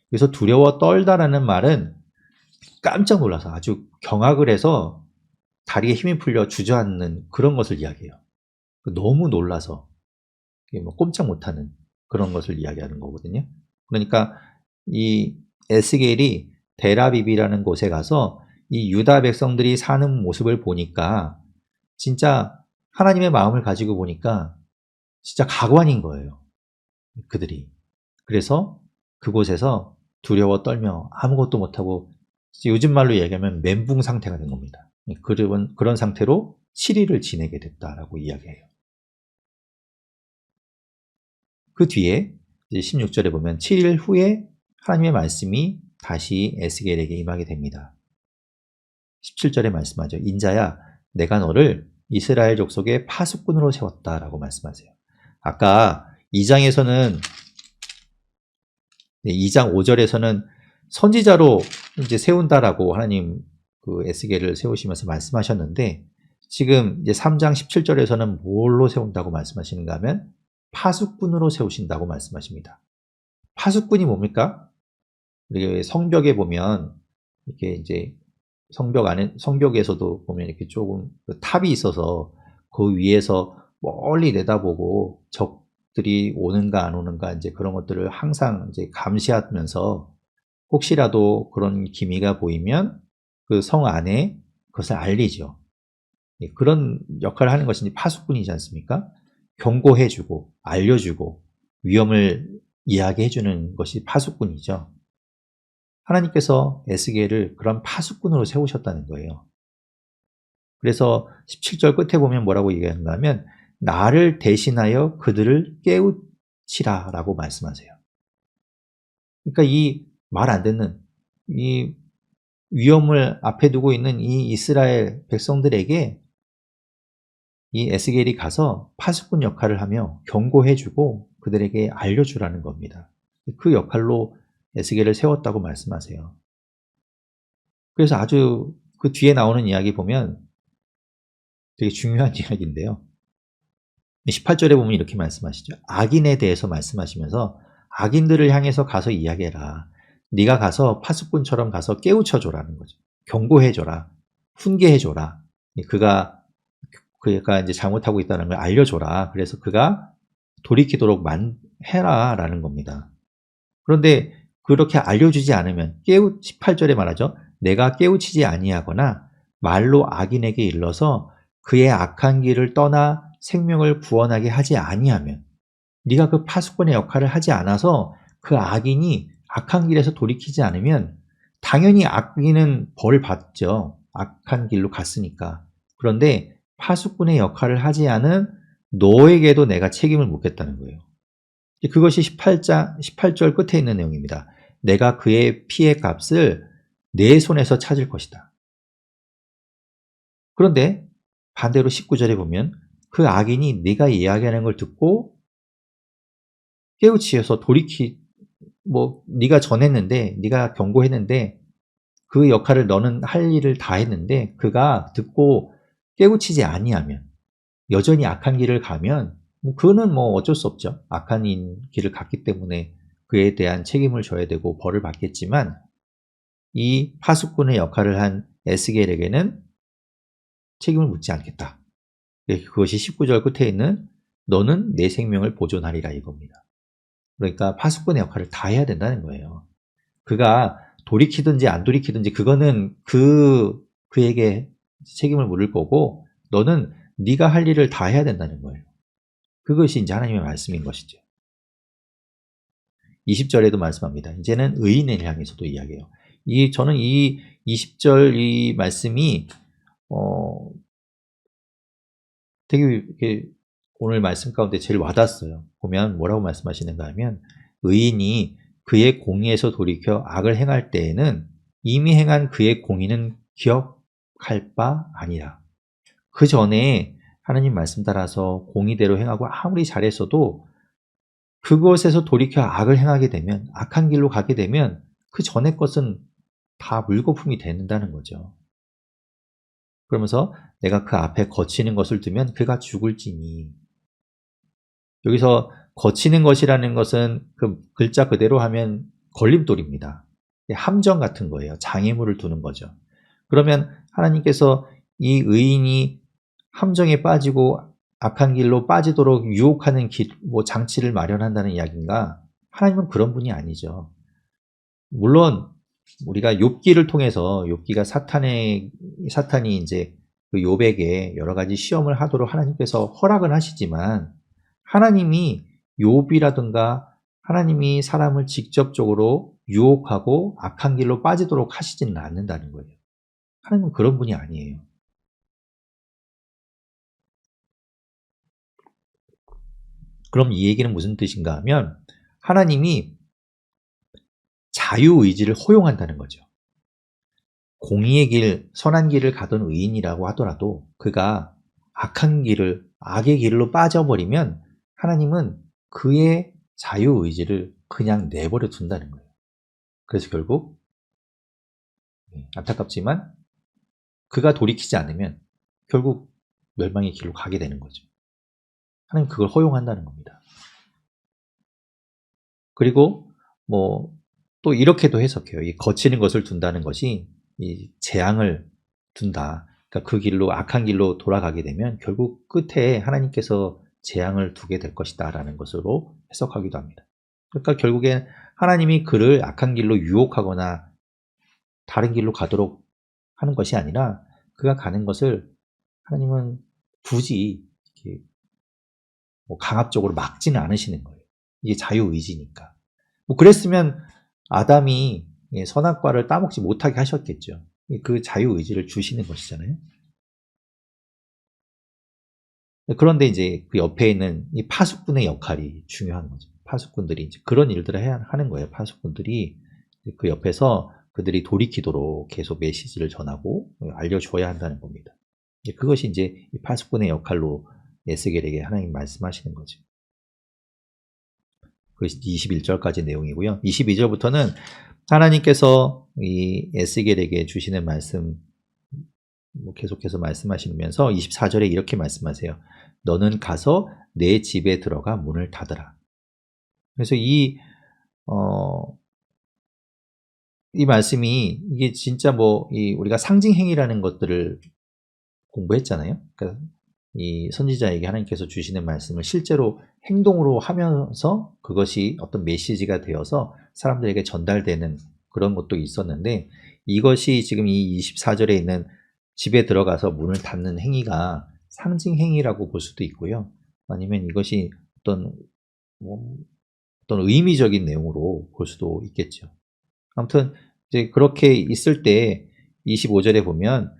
그래서 두려워 떨다라는 말은 깜짝 놀라서 아주 경악을 해서 다리에 힘이 풀려 주저앉는 그런 것을 이야기해요. 너무 놀라서 뭐 꼼짝 못하는 그런 것을 이야기하는 거거든요. 그러니까 이 에스겔이 데라빕이라는 곳에 가서 이 유다 백성들이 사는 모습을 보니까 진짜 하나님의 마음을 가지고 보니까 진짜 가관인 거예요. 그들이. 그래서 그곳에서 두려워 떨며 아무것도 못하고 요즘 말로 얘기하면 멘붕 상태가 된 겁니다. 그런 상태로 7일을 지내게 됐다라고 이야기해요. 그 뒤에 이제 16절에 보면 7일 후에 하나님의 말씀이 다시 에스겔에게 임하게 됩니다. 17절에 말씀하죠. 인자야, 내가 너를 이스라엘 족속의 파수꾼으로 세웠다라고 말씀하세요. 아까 2장에서는 2장 5절에서는 선지자로 이제 세운다라고 하나님 그 에스겔을 세우시면서 말씀하셨는데 지금 이제 3장 17절에서는 뭘로 세운다고 말씀하시는가 하면 파수꾼으로 세우신다고 말씀하십니다. 파수꾼이 뭡니까? 우리 성벽에 보면 이렇게 이제 성벽 안에, 성벽에서도 보면 이렇게 조금 그 탑이 있어서 그 위에서 멀리 내다보고 적들이 오는가 안 오는가 이제 그런 것들을 항상 이제 감시하면서 혹시라도 그런 기미가 보이면 그 성 안에 그것을 알리죠. 예, 그런 역할을 하는 것이 파수꾼이지 않습니까? 경고해주고 알려주고 위험을 이야기해주는 것이 파수꾼이죠. 하나님께서 에스겔을 그런 파수꾼으로 세우셨다는 거예요. 그래서 17절 끝에 보면 뭐라고 얘기하는가 하면 나를 대신하여 그들을 깨우치라 라고 말씀하세요. 그러니까 이 말 안 듣는 이 위험을 앞에 두고 있는 이 이스라엘 백성들에게 이 에스겔이 가서 파수꾼 역할을 하며 경고해주고 그들에게 알려주라는 겁니다. 그 역할로 에스겔을 세웠다고 말씀하세요. 그래서 아주 그 뒤에 나오는 이야기 보면 되게 중요한 이야기인데요. 18절에 보면 이렇게 말씀하시죠. 악인에 대해서 말씀하시면서 악인들을 향해서 가서 이야기해라. 네가 가서 파수꾼처럼 가서 깨우쳐줘라는 거죠. 경고해줘라. 훈계해줘라. 그가 이제 잘못하고 있다는 걸 알려줘라. 그래서 그가 돌이키도록 해라라는 겁니다. 그런데 그렇게 알려주지 않으면 18절에 말하죠. 내가 깨우치지 아니하거나 말로 악인에게 일러서 그의 악한 길을 떠나 생명을 구원하게 하지 아니하면 네가 그 파수꾼의 역할을 하지 않아서 그 악인이 악한 길에서 돌이키지 않으면 당연히 악인은 벌을 받죠. 악한 길로 갔으니까. 그런데 파수꾼의 역할을 하지 않은 너에게도 내가 책임을 묻겠다는 거예요. 그것이 18절 끝에 있는 내용입니다. 내가 그의 피의 값을 내 손에서 찾을 것이다. 그런데 반대로 19절에 보면 그 악인이 네가 이야기하는 걸 듣고 깨우치어서 네가 전했는데, 네가 경고했는데 그 역할을 너는 할 일을 다 했는데 그가 듣고 깨우치지 아니하면 여전히 악한 길을 가면 그는 어쩔 수 없죠. 악한 길을 갔기 때문에 그에 대한 책임을 져야 되고 벌을 받겠지만 이 파수꾼의 역할을 한 에스겔에게는 책임을 묻지 않겠다. 그것이 19절 끝에 있는 너는 내 생명을 보존하리라 이겁니다. 그러니까 파수꾼의 역할을 다 해야 된다는 거예요. 그가 돌이키든지 안 돌이키든지 그거는 그에게 책임을 물을 거고 너는 네가 할 일을 다 해야 된다는 거예요. 그것이 이제 하나님의 말씀인 것이죠. 20절에도 말씀합니다. 이제는 의인을 향해서도 이야기해요. 저는 이 20절 이 말씀이 되게 이렇게 오늘 말씀 가운데 제일 와닿았어요. 보면 뭐라고 말씀하시는가 하면 의인이 그의 공의에서 돌이켜 악을 행할 때에는 이미 행한 그의 공의는 기억할 바 아니라. 그 전에 하나님 말씀 따라서 공의대로 행하고 아무리 잘했어도 그것에서 돌이켜 악을 행하게 되면 악한 길로 가게 되면 그 전의 것은 다 물거품이 된다는 거죠. 그러면서 내가 그 앞에 거치는 것을 두면 그가 죽을지니. 여기서 거치는 것이라는 것은 그 글자 그대로 하면 걸림돌입니다. 함정 같은 거예요. 장애물을 두는 거죠. 그러면 하나님께서 이 의인이 함정에 빠지고 악한 길로 빠지도록 유혹하는 장치를 마련한다는 이야기인가? 하나님은 그런 분이 아니죠. 물론 우리가 욥기를 통해서 욥기가 사탄이 이제 그 욥에게 여러 가지 시험을 하도록 하나님께서 허락을 하시지만 하나님이 욥이라든가 하나님이 사람을 직접적으로 유혹하고 악한 길로 빠지도록 하시지는 않는다는 거예요. 하나님은 그런 분이 아니에요. 그럼 이 얘기는 무슨 뜻인가 하면 하나님이 자유의지를 허용한다는 거죠. 공의의 길, 선한 길을 가던 의인이라고 하더라도 그가 악한 길을, 악의 길로 빠져버리면 하나님은 그의 자유의지를 그냥 내버려 둔다는 거예요. 그래서 결국 안타깝지만 그가 돌이키지 않으면 결국 멸망의 길로 가게 되는 거죠. 하나님 그걸 허용한다는 겁니다. 그리고 또 이렇게도 해석해요. 이 거치는 것을 둔다는 것이 이 재앙을 둔다. 그러니까 그 길로 악한 길로 돌아가게 되면 결국 끝에 하나님께서 재앙을 두게 될 것이다 라는 것으로 해석하기도 합니다. 그러니까 결국엔 하나님이 그를 악한 길로 유혹하거나 다른 길로 가도록 하는 것이 아니라 그가 가는 것을 하나님은 굳이 이렇게 뭐 강압적으로 막지는 않으시는 거예요. 이게 자유의지니까. 뭐 그랬으면 아담이 선악과를 따먹지 못하게 하셨겠죠. 그 자유의지를 주시는 것이잖아요. 그런데 이제 그 옆에 있는 이 파수꾼의 역할이 중요한 거죠. 파수꾼들이 이제 그런 일들을 해야 하는 거예요. 파수꾼들이 그 옆에서 그들이 돌이키도록 계속 메시지를 전하고 알려줘야 한다는 겁니다. 그것이 이제 이 파수꾼의 역할로 에스겔에게 하나님 말씀하시는 거죠. 그것이 21절까지 내용이고요. 22절부터는 하나님께서 이 에스겔에게 주시는 말씀 계속해서 말씀하시면서 24절에 이렇게 말씀하세요. 너는 가서 내 집에 들어가 문을 닫으라. 그래서 이 말씀이 이게 진짜 우리가 상징행위라는 것들을 공부했잖아요. 그러니까 이 선지자에게 하나님께서 주시는 말씀을 실제로 행동으로 하면서 그것이 어떤 메시지가 되어서 사람들에게 전달되는 그런 것도 있었는데 이것이 지금 이 24절에 있는 집에 들어가서 문을 닫는 행위가 상징 행위라고 볼 수도 있고요. 아니면 이것이 어떤 의미적인 내용으로 볼 수도 있겠죠. 아무튼 이제 그렇게 있을 때 25절에 보면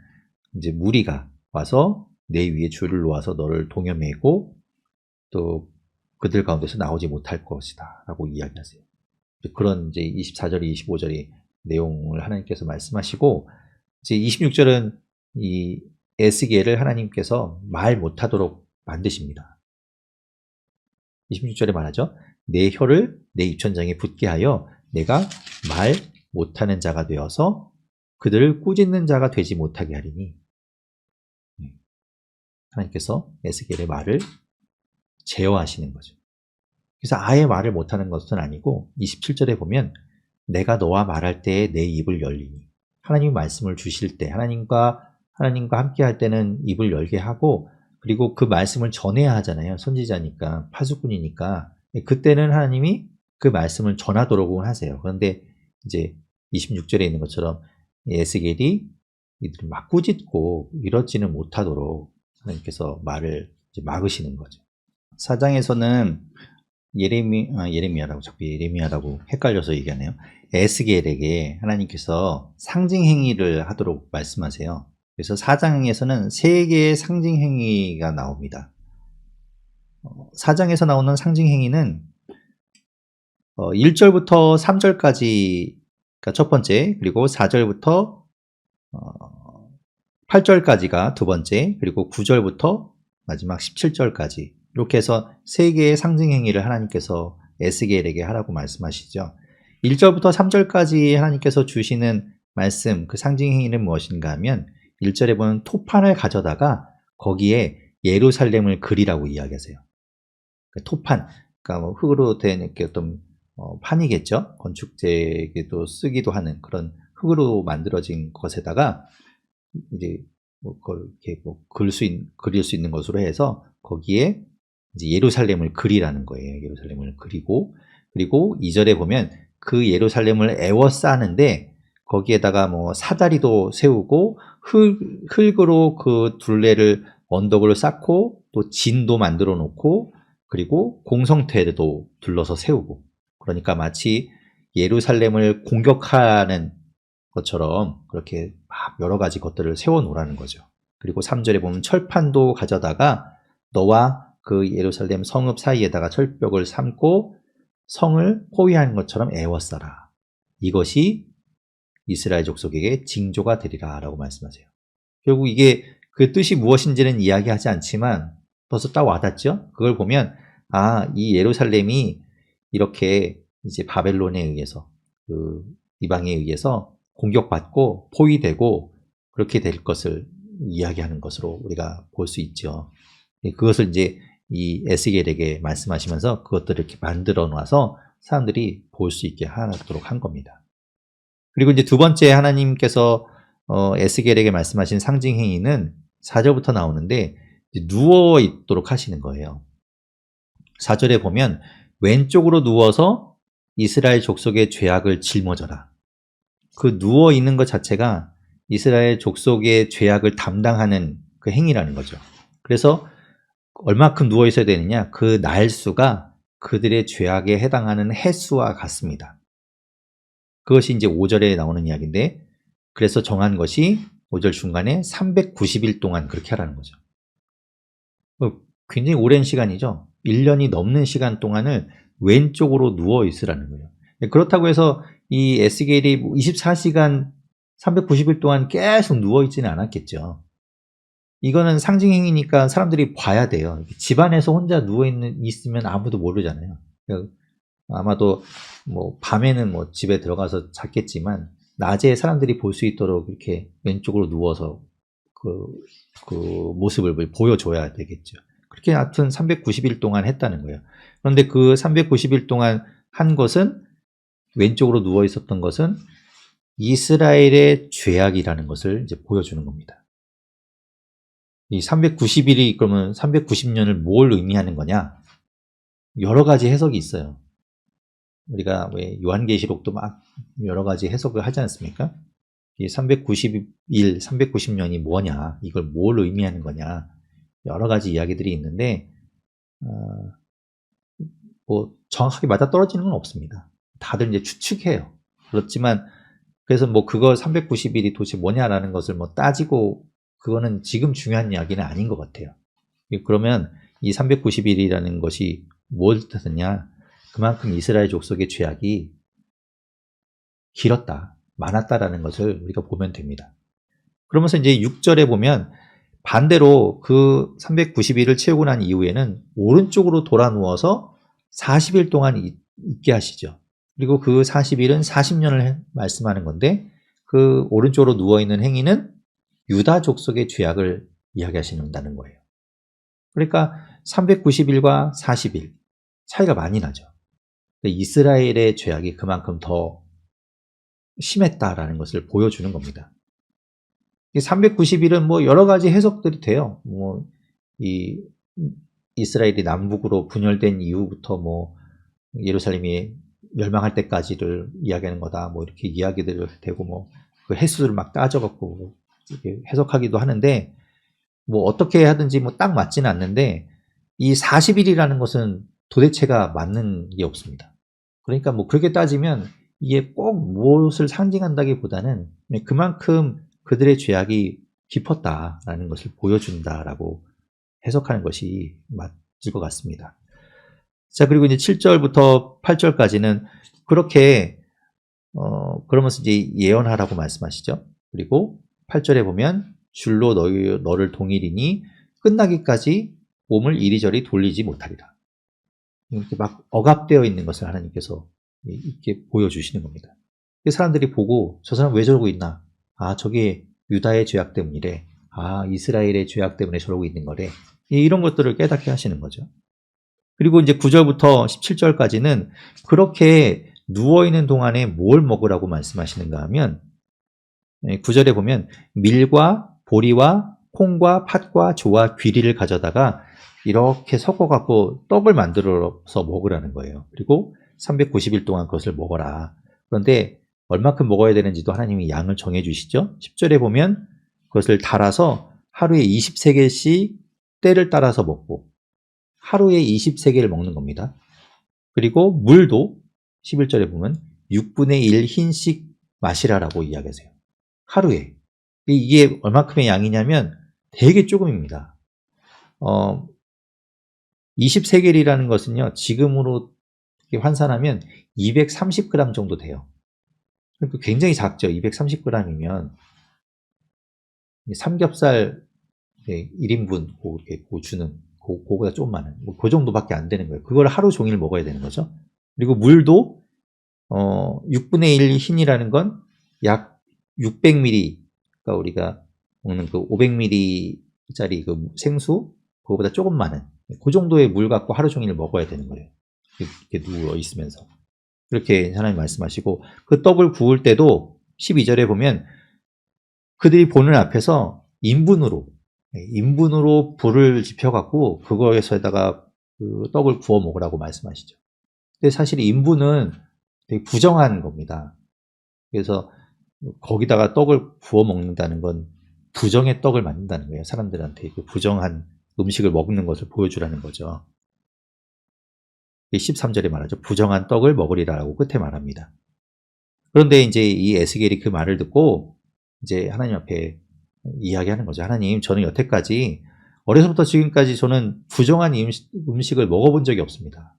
이제 무리가 와서 내 위에 줄을 놓아서 너를 동여매고 또 그들 가운데서 나오지 못할 것이다 라고 이야기하세요. 그런 이제 24절, 25절의 내용을 하나님께서 말씀하시고 이제 26절은 이 에스겔을 하나님께서 말 못하도록 만드십니다. 26절에 말하죠. 내 혀를 내 입천장에 붙게 하여 내가 말 못하는 자가 되어서 그들을 꾸짖는 자가 되지 못하게 하리니 하나님께서 에스겔의 말을 제어하시는 거죠. 그래서 아예 말을 못하는 것은 아니고 27절에 보면 내가 너와 말할 때에 내 입을 열리니 하나님이 말씀을 주실 때 하나님과 함께 할 때는 입을 열게 하고 그리고 그 말씀을 전해야 하잖아요. 선지자니까 파수꾼이니까 그때는 하나님이 그 말씀을 전하도록 하세요. 그런데 이제 26절에 있는 것처럼 에스겔이 이들을 막 꾸짖고 이러지는 못하도록 하나님께서 말을 이제 막으시는 거죠. 4장에서는 예레미야라고 자꾸 예레미야라고 헷갈려서 얘기하네요. 에스겔에게 하나님께서 상징 행위를 하도록 말씀하세요. 그래서 4장에서는 3개의 상징 행위가 나옵니다. 4장에서 나오는 상징 행위는 1절부터 3절까지가 첫 번째, 그리고 4절부터 8절까지가 두 번째, 그리고 9절부터 마지막 17절까지 이렇게 해서 3개의 상징 행위를 하나님께서 에스겔에게 하라고 말씀하시죠. 1절부터 3절까지 하나님께서 주시는 말씀, 그 상징 행위는 무엇인가 하면 1절에 보면 토판을 가져다가 거기에 예루살렘을 그리라고 이야기하세요. 토판, 그러니까 흙으로 된 이렇게 어떤 판이겠죠. 건축재에도 쓰기도 하는 그런 흙으로 만들어진 것에다가 이제 그걸 이렇게 그릴 수 있는 것으로 해서 거기에 이제 예루살렘을 그리라는 거예요. 예루살렘을 그리고 그리고 2절에 보면 그 예루살렘을 에워싸는데 거기에다가 사다리도 세우고 흙으로 그 둘레를 언덕을 쌓고 또 진도 만들어 놓고 그리고 공성태도 둘러서 세우고 그러니까 마치 예루살렘을 공격하는 것처럼 그렇게 막 여러 가지 것들을 세워 놓으라는 거죠. 그리고 3절에 보면 철판도 가져다가 너와 그 예루살렘 성읍 사이에다가 철벽을 삼고 성을 포위하는 것처럼 에워싸라. 이것이 이스라엘 족속에게 징조가 되리라 라고 말씀하세요. 결국 이게 그 뜻이 무엇인지는 이야기하지 않지만 벌써 딱 와닿죠? 그걸 보면 이 예루살렘이 이렇게 이제 바벨론에 의해서 그 이방에 의해서 공격받고 포위되고 그렇게 될 것을 이야기하는 것으로 우리가 볼 수 있죠. 그것을 이제 이 에스겔에게 말씀하시면서 그것들을 이렇게 만들어 놔서 사람들이 볼 수 있게 하도록 한 겁니다. 그리고 이제 두 번째 하나님께서 에스겔에게 말씀하신 상징 행위는 4절부터 나오는데 누워 있도록 하시는 거예요. 4절에 보면 왼쪽으로 누워서 이스라엘 족속의 죄악을 짊어져라. 그 누워 있는 것 자체가 이스라엘 족속의 죄악을 담당하는 그 행위라는 거죠. 그래서 얼마큼 누워 있어야 되느냐? 그 날수가 그들의 죄악에 해당하는 횟수와 같습니다. 그것이 이제 5절에 나오는 이야기인데, 그래서 정한 것이 5절 중간에 390일 동안 그렇게 하라는 거죠. 굉장히 오랜 시간이죠. 1년이 넘는 시간 동안을 왼쪽으로 누워 있으라는 거예요. 그렇다고 해서 이 에스겔이 24시간 390일 동안 계속 누워 있지는 않았겠죠. 이거는 상징 행위니까 사람들이 봐야 돼요. 집안에서 혼자 누워 있으면 아무도 모르잖아요. 아마도 뭐 밤에는 뭐 집에 들어가서 잤겠지만 낮에 사람들이 볼 수 있도록 이렇게 왼쪽으로 누워서 그 모습을 보여줘야 되겠죠. 그렇게 하여튼 390일 동안 했다는 거예요. 그런데 그 390일 동안 한 것은, 왼쪽으로 누워 있었던 것은 이스라엘의 죄악이라는 것을 이제 보여주는 겁니다. 이 390일이 그러면 390년을 뭘 의미하는 거냐? 여러 가지 해석이 있어요. 우리가 왜 요한계시록도 막 여러 가지 해석을 하지 않습니까? 이 390일, 390년이 뭐냐? 이걸 뭘 의미하는 거냐? 여러 가지 이야기들이 있는데 뭐 정확하게 맞아떨어지는 건 없습니다. 다들 이제 추측해요. 그렇지만 그래서 뭐 그거 390일이 도대체 뭐냐라는 것을 뭐 따지고, 그거는 지금 중요한 이야기는 아닌 것 같아요. 그러면 이 390일이라는 것이 뭘 뜻하느냐? 그만큼 이스라엘 족속의 죄악이 길었다, 많았다라는 것을 우리가 보면 됩니다. 그러면서 이제 6절에 보면 반대로 그 390일을 채우고 난 이후에는 오른쪽으로 돌아 누워서 40일 동안 있게 하시죠. 그리고 그 40일은 40년을 말씀하는 건데, 그 오른쪽으로 누워있는 행위는 유다 족속의 죄악을 이야기하신다는 거예요. 그러니까 390일과 40일 차이가 많이 나죠. 이스라엘의 죄악이 그만큼 더 심했다라는 것을 보여주는 겁니다. 390일은 뭐 여러 가지 해석들이 돼요. 뭐 이 이스라엘이 남북으로 분열된 이후부터 뭐 예루살렘이 멸망할 때까지를 이야기하는 거다, 뭐 이렇게 이야기들 되고, 뭐 그 횟수를 막 따져갖고 이렇게 해석하기도 하는데, 뭐 어떻게 하든지 뭐 딱 맞지는 않는데, 이 40일이라는 것은 도대체가 맞는 게 없습니다. 그러니까 뭐 그렇게 따지면 이게 꼭 무엇을 상징한다기보다는 그만큼 그들의 죄악이 깊었다라는 것을 보여준다라고 해석하는 것이 맞을 것 같습니다. 자, 그리고 이제 7절부터 8절까지는 그렇게 그러면서 이제 예언하라고 말씀하시죠. 그리고 8절에 보면 줄로 너를 동일이니 끝나기까지 몸을 이리저리 돌리지 못하리라. 이렇게 막 억압되어 있는 것을 하나님께서 이렇게 보여주시는 겁니다. 사람들이 보고 저 사람 왜 저러고 있나? 아, 저게 유다의 죄악 때문이래. 아, 이스라엘의 죄악 때문에 저러고 있는 거래. 이런 것들을 깨닫게 하시는 거죠. 그리고 이제 9절부터 17절까지는 그렇게 누워있는 동안에 뭘 먹으라고 말씀하시는가 하면, 9절에 보면 밀과 보리와 콩과 팥과 조와 귀리를 가져다가 이렇게 섞어갖고 떡을 만들어서 먹으라는 거예요. 그리고 390일 동안 그것을 먹어라. 그런데 얼마큼 먹어야 되는지도 하나님이 양을 정해 주시죠. 10절에 보면 그것을 달아서 하루에 20세겔씩 때를 따라서 먹고, 하루에 20세겔을 먹는 겁니다. 그리고 물도 11절에 보면 6분의 1 흰씩 마시라라고 이야기하세요. 하루에. 이게 얼마큼의 양이냐면 되게 조금입니다. 20세겔이라는 것은요, 지금으로 환산하면 230g 정도 돼요. 그러니까 굉장히 작죠. 230g이면 삼겹살 1인분 이렇게 주는 그거보다 조금 많은, 뭐 그 정도밖에 안 되는 거예요. 그걸 하루 종일 먹어야 되는 거죠. 그리고 물도 6분의 1 흰이라는 건 약 600ml, 그러니까 우리가 먹는 그 500ml짜리 그 생수, 그거보다 조금 많은 그 정도의 물 갖고 하루 종일 먹어야 되는 거예요. 이렇게 누워 있으면서. 그렇게 하나님 말씀하시고, 그 떡을 구울 때도 12절에 보면 그들이 보는 앞에서 인분으로 불을 지펴갖고 그거에서에다가 그 떡을 구워 먹으라고 말씀하시죠. 근데 사실 인분은 되게 부정한 겁니다. 그래서 거기다가 떡을 구워 먹는다는 건 부정의 떡을 만든다는 거예요. 사람들한테 그 부정한 음식을 먹는 것을 보여주라는 거죠. 13절에 말하죠. 부정한 떡을 먹으리라고 끝에 말합니다. 그런데 이제 이 에스겔이 그 말을 듣고 이제 하나님 앞에 이야기하는 거죠. 하나님, 저는 여태까지 어려서부터 지금까지 저는 부정한 음식을 먹어본 적이 없습니다.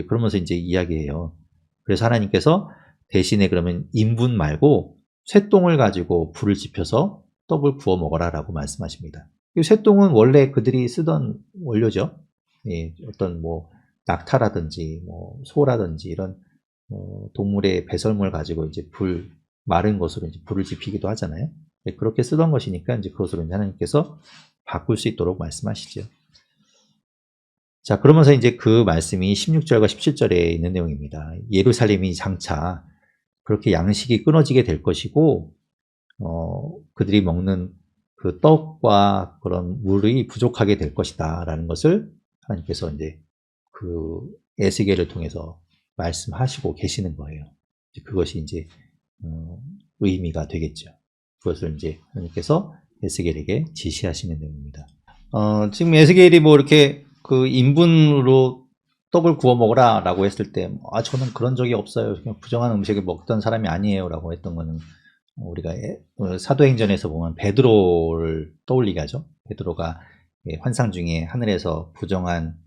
그러면서 이제 이야기해요. 그래서 하나님께서 대신에 그러면 인분 말고 쇠똥을 가지고 불을 지펴서 떡을 구워 먹어라라고 말씀하십니다. 쇠똥은 원래 그들이 쓰던 원료죠. 예, 어떤 뭐 낙타라든지 뭐 소라든지 이런 동물의 배설물 가지고 이제 마른 것으로 이제 불을 지피기도 하잖아요. 예, 그렇게 쓰던 것이니까 이제 그것으로 이제 하나님께서 바꿀 수 있도록 말씀하시죠. 자, 그러면서 이제 그 말씀이 16절과 17절에 있는 내용입니다. 예루살렘이 장차 그렇게 양식이 끊어지게 될 것이고, 그들이 먹는 그 떡과 그런 물이 부족하게 될 것이다. 라는 것을 하나님께서 이제 그 에스겔을 통해서 말씀하시고 계시는 거예요. 그것이 이제, 의미가 되겠죠. 그것을 이제 하나님께서 에스겔에게 지시하시는 내용입니다. 지금 에스겔이 뭐 이렇게 그 인분으로 떡을 구워 먹으라 라고 했을 때, 저는 그런 적이 없어요. 그냥 부정한 음식을 먹던 사람이 아니에요. 라고 했던 거는 우리가 사도행전에서 보면 베드로를 떠올리게 하죠. 베드로가 환상 중에 하늘에서 부정한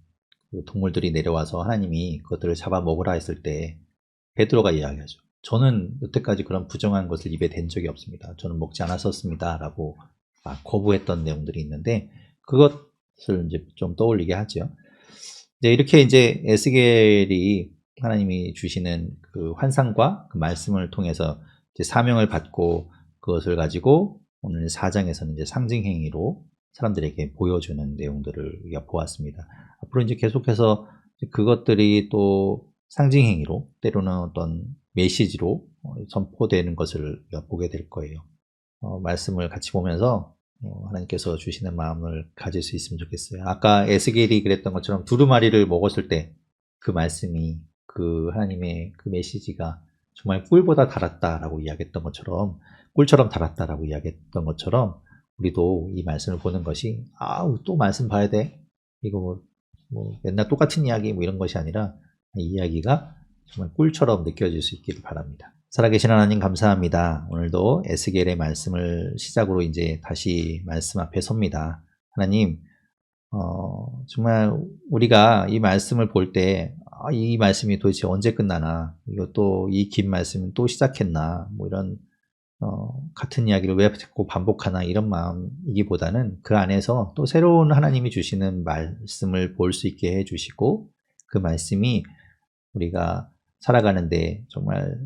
그 동물들이 내려와서 하나님이 그것들을 잡아 먹으라 했을 때 베드로가 이야기하죠. 저는 여태까지 그런 부정한 것을 입에 댄 적이 없습니다. 저는 먹지 않았었습니다. 라고 거부했던 내용들이 있는데 그것을 이제 좀 떠올리게 하죠. 이렇게 이제 에스겔이 하나님이 주시는 그 환상과 그 말씀을 통해서 이제 사명을 받고 그것을 가지고 오늘 4장에서는 이제 상징행위로 사람들에게 보여주는 내용들을 우리가 보았습니다. 앞으로 이제 계속해서 그것들이 또 상징행위로 때로는 어떤 메시지로 선포되는 것을 우리가 보게 될 거예요. 말씀을 같이 보면서 하나님께서 주시는 마음을 가질 수 있으면 좋겠어요. 아까 에스겔이 그랬던 것처럼 두루마리를 먹었을 때 그 말씀이 그 하나님의 그 메시지가 정말 꿀보다 달았다라고 이야기했던 것처럼 꿀처럼 달았다라고 이야기했던 것처럼 우리도 이 말씀을 보는 것이 또 말씀 봐야 돼? 이거 뭐 맨날 똑같은 이야기 뭐 이런 것이 아니라 이 이야기가 정말 꿀처럼 느껴질 수 있기를 바랍니다. 살아계신 하나님 감사합니다. 오늘도 에스겔의 말씀을 시작으로 이제 다시 말씀 앞에 섭니다. 하나님, 정말 우리가 이 말씀을 볼 때, 이 말씀이 도대체 언제 끝나나, 이것도 이 긴 말씀은 또 시작했나, 뭐 이런, 같은 이야기를 왜 자꾸 반복하나, 이런 마음이기보다는 그 안에서 또 새로운 하나님이 주시는 말씀을 볼 수 있게 해주시고, 그 말씀이 우리가 살아가는데 정말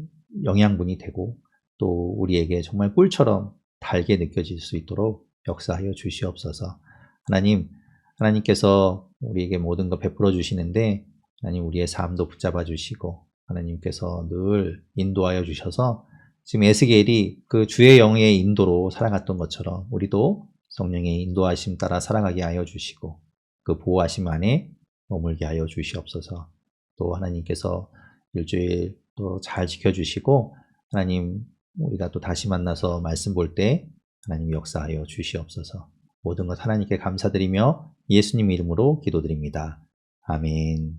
영양분이 되고 또 우리에게 정말 꿀처럼 달게 느껴질 수 있도록 역사하여 주시옵소서. 하나님께서 우리에게 모든 것 베풀어 주시는데 하나님 우리의 삶도 붙잡아 주시고 하나님께서 늘 인도하여 주셔서 지금 에스겔이 그 주의 영의 인도로 살아갔던 것처럼 우리도 성령의 인도하심 따라 살아가게 하여 주시고 그 보호하심 안에 머물게 하여 주시옵소서. 또 하나님께서 일주일 또 잘 지켜주시고 하나님 우리가 또 다시 만나서 말씀 볼 때 하나님 역사하여 주시옵소서. 모든 것 하나님께 감사드리며 예수님 이름으로 기도드립니다. 아멘.